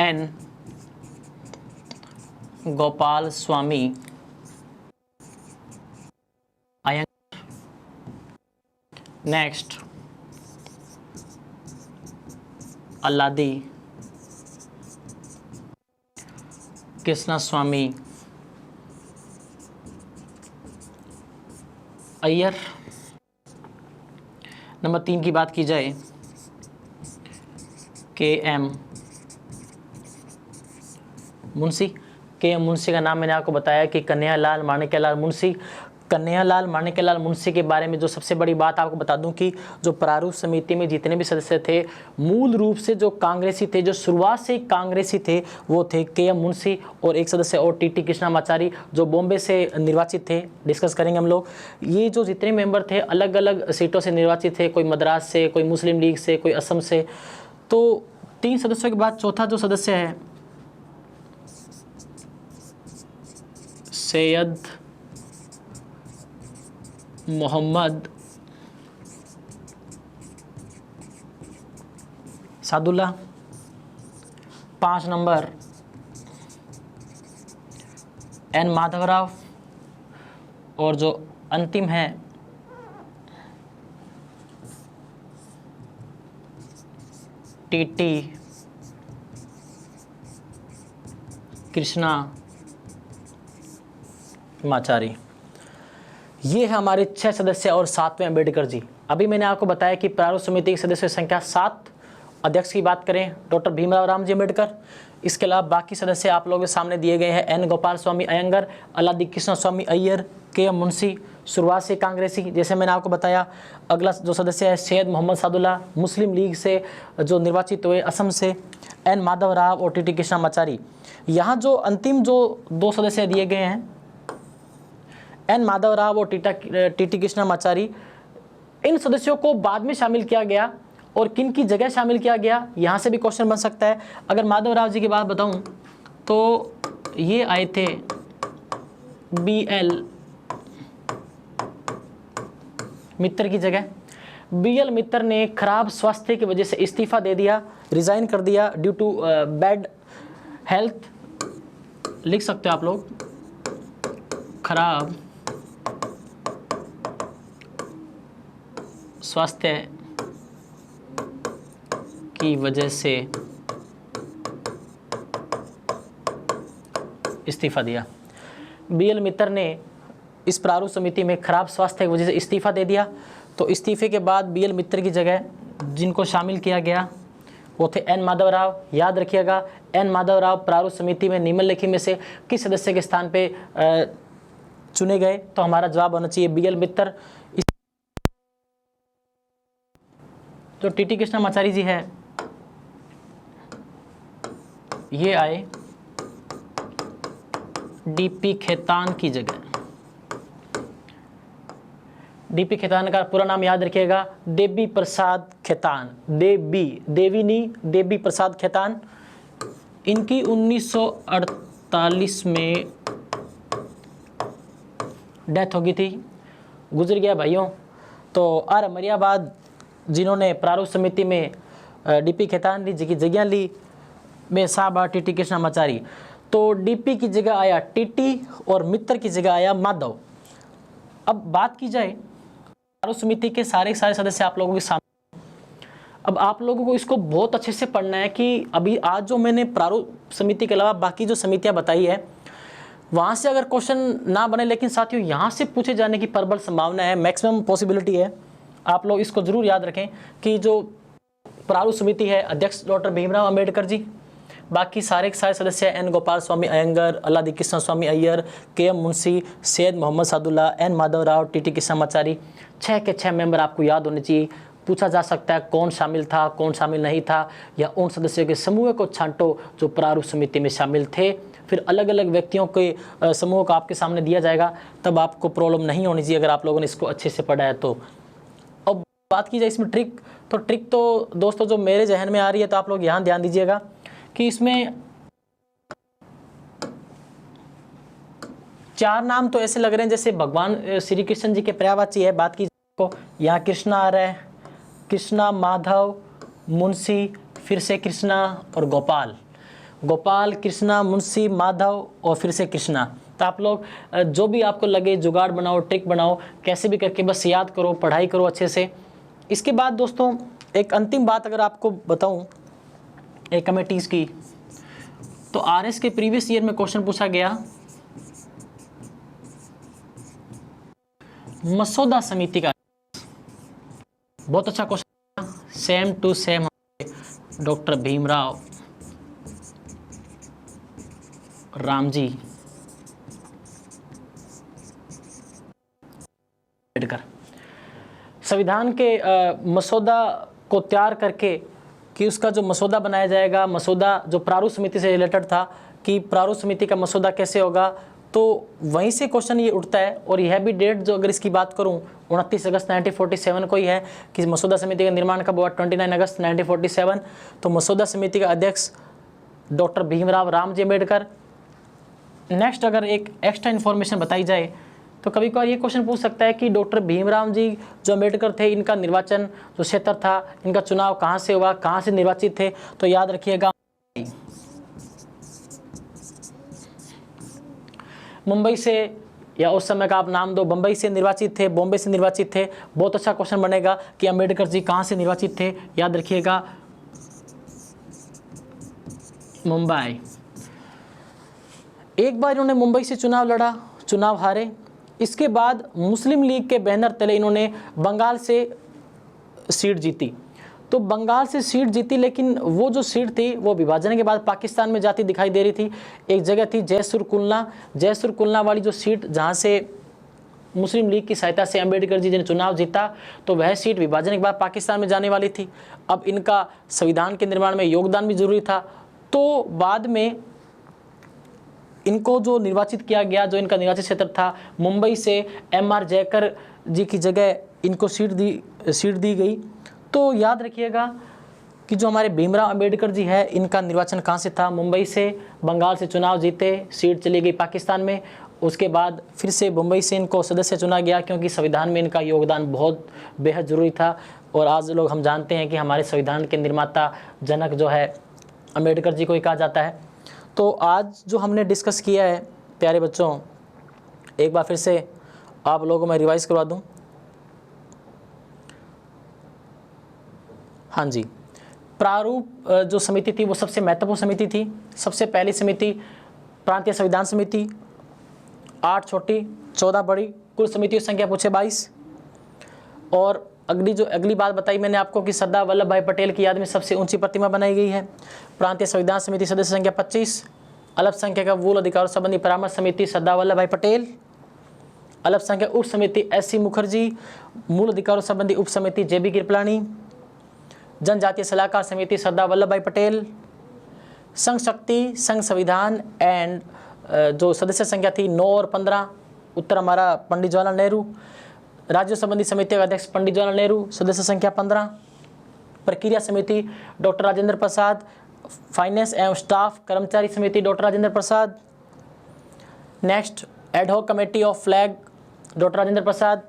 A: N. गोपाल स्वामी अयंगर। नेक्स्ट अल्लादी कृष्णा स्वामी अय्यर। नंबर 3 की बात की जाए K.M. मुंशी। के मुंशी का नाम मैंने आपको बताया कि कन्हैयालाल माणिक्यलाल मुंशी। कन्हैयालाल माणिक्यलाल मुंशी के बारे में जो सबसे बड़ी बात आपको बता दूं कि जो प्रारूप समिति में जितने भी सदस्य थे मूल रूप से जो कांग्रेसी थे, जो शुरुआत से कांग्रेसी थे, वो थे के मुंशी और एक सदस्य और टी कृष्णामाचारी जो बॉम्बे से निर्वाचित थे। डिस्कस करेंगे हम लोग। ये जो जितने मेंबर थे अलग अलग सीटों से निर्वाचित थे, कोई मद्रास से, कोई मुस्लिम लीग से, कोई असम से। तो 3 सदस्यों के बाद चौथा जो सदस्य है सैयद मोहम्मद सादुल्ला। 5 नंबर एन माधवराव और जो अंतिम है टी कृष्णा माचारी। ये है हमारे 6 सदस्य और 7वें अम्बेडकर जी। अभी मैंने आपको बताया कि प्रारूप समिति की सदस्य संख्या 7। अध्यक्ष की बात करें डॉक्टर भीमराव रामजी अम्बेडकर। इसके अलावा बाकी सदस्य आप लोगों के सामने दिए गए हैं। एन गोपाल स्वामी अयंगर, अलादी कृष्ण स्वामी अय्यर, के मुंशी शुरुआत से कांग्रेसी जैसे मैंने आपको बताया। अगला जो सदस्य है सैयद मोहम्मद सादुल्ला मुस्लिम लीग से जो निर्वाचित हुए असम से। एन माधव राव और टी कृष्णामाचारी। यहाँ जो अंतिम जो 2 सदस्य दिए गए हैं एन माधव राव और टी कृष्णामाचारी, इन सदस्यों को बाद में शामिल किया गया और किन की जगह शामिल किया गया, यहाँ से भी क्वेश्चन बन सकता है। अगर माधव राव जी की बात बताऊं तो ये आए थे BL मित्तर की जगह। BL मित्तर ने खराब स्वास्थ्य की वजह से इस्तीफा दे दिया, रिजाइन कर दिया ड्यू टू बैड हेल्थ। लिख सकते हो आप लोग, खराब स्वास्थ्य की वजह से इस्तीफा दिया। BL मित्तर ने इस प्रारूप समिति में खराब स्वास्थ्य की वजह से इस्तीफा दे दिया। तो इस्तीफे के बाद BL मित्तर की जगह जिनको शामिल किया गया वो थे एन माधव राव। याद रखिएगा, एन माधव राव प्रारूप समिति में निम्नलिखित में से किस सदस्य के स्थान पे चुने गए? तो हमारा जवाब होना चाहिए BL मित्तर। जो टी कृष्णामाचारी जी है ये आए DP खेतान की जगह। DP खेतान का पूरा नाम याद रखिएगा, देवी प्रसाद खेतान। देवी नहीं, देवी प्रसाद खेतान। इनकी 1948 में डेथ हो गई थी, गुजर गया भाइयों। तो आर मरियाबाद जिन्होंने प्रारूप समिति में DP खेतान जी की जगह ली में साहब टी कृष्णामाचारी। तो DP की जगह आया TT और मित्र की जगह आया माधव। अब बात की जाए प्रारूप समिति के सारे सदस्य आप लोगों के सामने। अब आप लोगों को इसको बहुत अच्छे से पढ़ना है कि अभी आज जो मैंने प्रारूप समिति के अलावा बाकी जो समितियां बताई है वहाँ से अगर क्वेश्चन ना बने, लेकिन साथियों यहाँ से पूछे जाने की प्रबल संभावना है, मैक्सिमम पॉसिबिलिटी है। आप लोग इसको जरूर याद रखें कि जो प्रारूप समिति है अध्यक्ष डॉक्टर भीमराव अंबेडकर जी, बाकी सारे सदस्य एन गोपाल स्वामी अयंगर, अलादी कृष्ण स्वामी अय्यर, के मुंशी, सैयद मोहम्मद सादुल्ला, एन माधव राव, टी कृष्णामाचारी। 6 के 6 मेंबर आपको याद होने चाहिए। पूछा जा सकता है कौन शामिल था, कौन शामिल नहीं था, या उन सदस्यों के समूह को छांटो जो प्रारूप समिति में शामिल थे। फिर अलग अलग व्यक्तियों के समूह को आपके सामने दिया जाएगा, तब आपको प्रॉब्लम नहीं होनी चाहिए अगर आप लोगों ने इसको अच्छे से पढ़ा है तो। अब बात की जाए इसमें ट्रिक, तो ट्रिक तो दोस्तों जो मेरे जहन में आ रही है तो आप लोग यहाँ ध्यान दीजिएगा कि इसमें 4 नाम तो ऐसे लग रहे हैं जैसे भगवान श्री कृष्ण जी के पर्यायवाची है। बात की को यहाँ कृष्णा आ रहा है, कृष्णा, माधव, मुंशी, फिर से कृष्णा और गोपाल। गोपाल, कृष्णा, मुंशी, माधव और फिर से कृष्णा। तो आप लोग जो भी आपको लगे जुगाड़ बनाओ, ट्रिक बनाओ, कैसे भी करके बस याद करो, पढ़ाई करो अच्छे से। इसके बाद दोस्तों एक अंतिम बात अगर आपको बताऊं एक कमेटीज़ की, तो RS के प्रीवियस ईयर में क्वेश्चन पूछा गया मसौदा समिति का। बहुत अच्छा question, same to same doctor Bhimrao Ramji Ambedkar. संविधान के मसौदा को तैयार करके कि उसका जो मसौदा बनाया जाएगा, मसौदा जो प्रारूप समिति से रिलेटेड था कि प्रारूप समिति का मसौदा कैसे होगा, तो वहीं से क्वेश्चन ये उठता है। और यह भी डेट जो अगर इसकी बात करूं 29 अगस्त 1947 को ही है कि मसौदा समिति का निर्माण कब हुआ, 29 अगस्त 1947। तो मसौदा समिति का अध्यक्ष डॉक्टर भीमराव रामजी अम्बेडकर। नेक्स्ट अगर एक एक्स्ट्रा इन्फॉर्मेशन बताई जाए तो कभी कभार ये क्वेश्चन पूछ सकता है कि डॉक्टर भीमराव जी जो अम्बेडकर थे, इनका निर्वाचन जो क्षेत्र था, इनका चुनाव कहाँ से हुआ, कहाँ से निर्वाचित थे, तो याद रखिएगा मुंबई से, या उस समय का आप नाम दो, बम्बई से निर्वाचित थे, बॉम्बे से निर्वाचित थे। बहुत अच्छा क्वेश्चन बनेगा कि अम्बेडकर जी कहाँ से निर्वाचित थे, याद रखिएगा मुंबई। एक बार इन्होंने मुंबई से चुनाव लड़ा, चुनाव हारे। इसके बाद मुस्लिम लीग के बैनर तले इन्होंने बंगाल से सीट जीती। तो बंगाल से सीट जीती, लेकिन वो जो सीट थी वो विभाजन के बाद पाकिस्तान में जाती दिखाई दे रही थी। एक जगह थी जयसुर कुलना वाली जो सीट, जहाँ से मुस्लिम लीग की सहायता से अम्बेडकर जी ने चुनाव जीता, तो वह सीट विभाजन के बाद पाकिस्तान में जाने वाली थी। अब इनका संविधान के निर्माण में योगदान भी जरूरी था, तो बाद में इनको जो निर्वाचित किया गया, जो इनका निर्वाचित क्षेत्र था, मुंबई से M.R. जयकर जी की जगह इनको सीट दी गई। तो याद रखिएगा कि जो हमारे भीमराव अम्बेडकर जी है, इनका निर्वाचन कहाँ से था, मुंबई से। बंगाल से चुनाव जीते, सीट चली गई पाकिस्तान में। उसके बाद फिर से मुंबई से इनको सदस्य चुना गया, क्योंकि संविधान में इनका योगदान बहुत बेहद ज़रूरी था। और आज लोग हम जानते हैं कि हमारे संविधान के निर्माता जनक जो है अम्बेडकर जी को ही कहा जाता है। तो आज जो हमने डिस्कस किया है प्यारे बच्चों, एक बार फिर से आप लोगों को मैं रिवाइज करवा दूं। हाँ जी, प्रारूप जो समिति थी वो सबसे महत्वपूर्ण समिति थी। सबसे पहली समिति प्रांतीय संविधान समिति, 8 छोटी 14 बड़ी, कुल समितियों की संख्या पूछे 22। और अगली बात बताई मैंने आपको कि सरदार वल्लभ भाई पटेल की याद में सबसे ऊंची प्रतिमा बनाई गई है। प्रांतीय संविधान समिति सदस्य संख्या 25। अल्पसंख्यक मूल अधिकारों संबंधी परामर्श समिति सरदार वल्लभ भाई पटेल। अल्पसंख्यक उप समिति S.C. मुखर्जी। मूल अधिकारों संबंधी उप समिति J.B. कृपलानी। जनजातीय सलाहकार समिति सरदार वल्लभ भाई पटेल। संघ शक्ति, संघ संविधान एंड जो सदस्य संख्या थी 9 और 15, उत्तर हमारा पंडित जवाहरलाल नेहरू। राज्यों संबंधी समिति का अध्यक्ष पंडित जवाहरलाल नेहरू, सदस्य संख्या 15। प्रक्रिया समिति डॉक्टर राजेंद्र प्रसाद। फाइनेंस एवं स्टाफ कर्मचारी समिति doctor Rajendra Prasad. Next ad hoc committee of flag doctor Rajendra Prasad.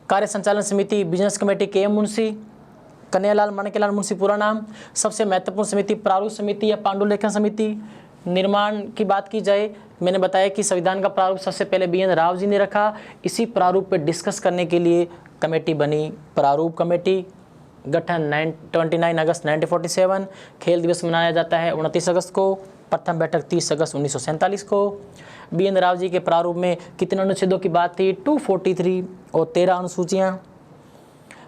A: कार्य संचालन समिति business committee K.M. Munshi. Kanhaiyalal Maneklal Munshi पूरा नाम। सबसे महत्वपूर्ण समिति प्रारूप समिति या पांडुलेखन समिति। निर्माण की बात की जाए, मैंने बताया कि संविधान का प्रारूप सबसे पहले B.N. राव जी ने रखा। इसी प्रारूप पे डिस्कस करने के लिए कमेटी बनी, प्रारूप कमेटी। गठन 29 अगस्त 1947। खेल दिवस मनाया जाता है 29 अगस्त को। प्रथम बैठक 30 अगस्त 1947 को। B.N. राव जी के प्रारूप में कितने अनुच्छेदों की बात थी, 243 और 13 अनुसूचियाँ।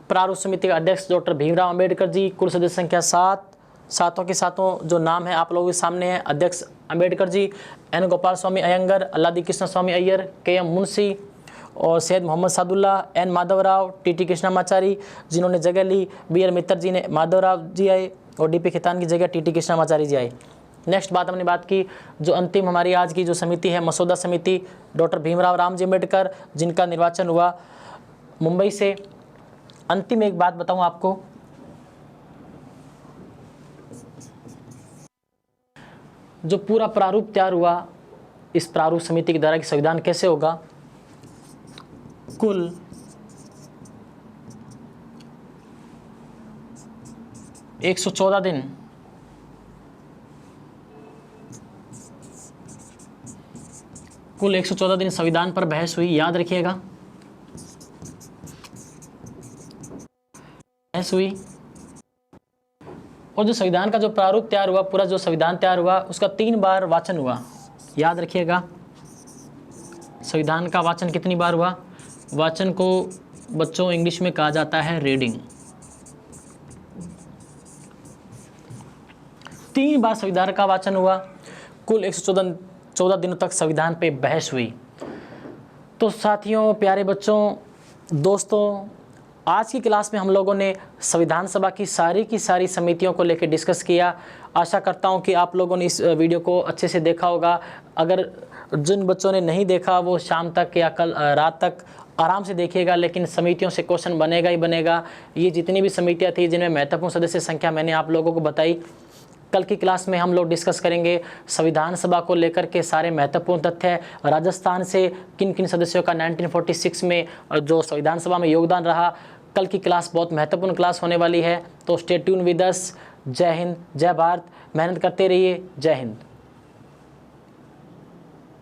A: प्रारूप समिति का अध्यक्ष डॉक्टर भीमराव अम्बेडकर जी। कुल सदस्य संख्या 7। सातों के सातों जो नाम है आप लोगों के सामने है। अध्यक्ष अम्बेडकर जी, N. गोपाल स्वामी अयंगर, अल्लादी कृष्ण स्वामी अय्यर, K.M. मुंशी और सैयद मोहम्मद सादुल्ला, N. माधवराव, T.T. कृष्णामाचारी जिन्होंने जगह ली। B.R. मित्तर जी ने माधवराव जी आए और D.P. खेतान की जगह T.T. कृष्णामाचारी जी आए। नेक्स्ट बात हमने बात की जो अंतिम हमारी आज की जो समिति है मसौदा समिति डॉक्टर भीमराव रामजी अम्बेडकर, जिनका निर्वाचन हुआ मुंबई से। अंतिम एक बात बताऊं आपको, जो पूरा प्रारूप तैयार हुआ इस प्रारूप समिति के द्वारा कि संविधान कैसे होगा, कुल 114 दिन कुल 114 दिन संविधान पर बहस हुई। याद रखिएगा, बहस हुई। और जो संविधान का जो प्रारूप तैयार हुआ, पूरा जो संविधान तैयार हुआ, उसका 3 बार वाचन हुआ। याद रखिएगा, संविधान का वाचन कितनी बार हुआ? वाचन को बच्चों इंग्लिश में कहा जाता है रीडिंग। 3 बार संविधान का वाचन हुआ। कुल 114 दिनों तक संविधान पे बहस हुई। तो साथियों, प्यारे बच्चों, दोस्तों, आज की क्लास में हम लोगों ने संविधान सभा की सारी समितियों को लेकर डिस्कस किया। आशा करता हूं कि आप लोगों ने इस वीडियो को अच्छे से देखा होगा। अगर जिन बच्चों ने नहीं देखा वो शाम तक या कल रात तक आराम से देखिएगा, लेकिन समितियों से क्वेश्चन बनेगा ही बनेगा। ये जितनी भी समितियां थी जिनमें महत्वपूर्ण सदस्य संख्या मैंने आप लोगों को बताई, कल की क्लास में हम लोग डिस्कस करेंगे संविधान सभा को लेकर के सारे महत्वपूर्ण तथ्य। राजस्थान से किन किन सदस्यों का 1946 में जो संविधान सभा में योगदान रहा। कल की क्लास बहुत महत्वपूर्ण क्लास होने वाली है, तो स्टे ट्यून विद अस। जय हिंद, जय भारत, मेहनत करते रहिए। जय हिंद।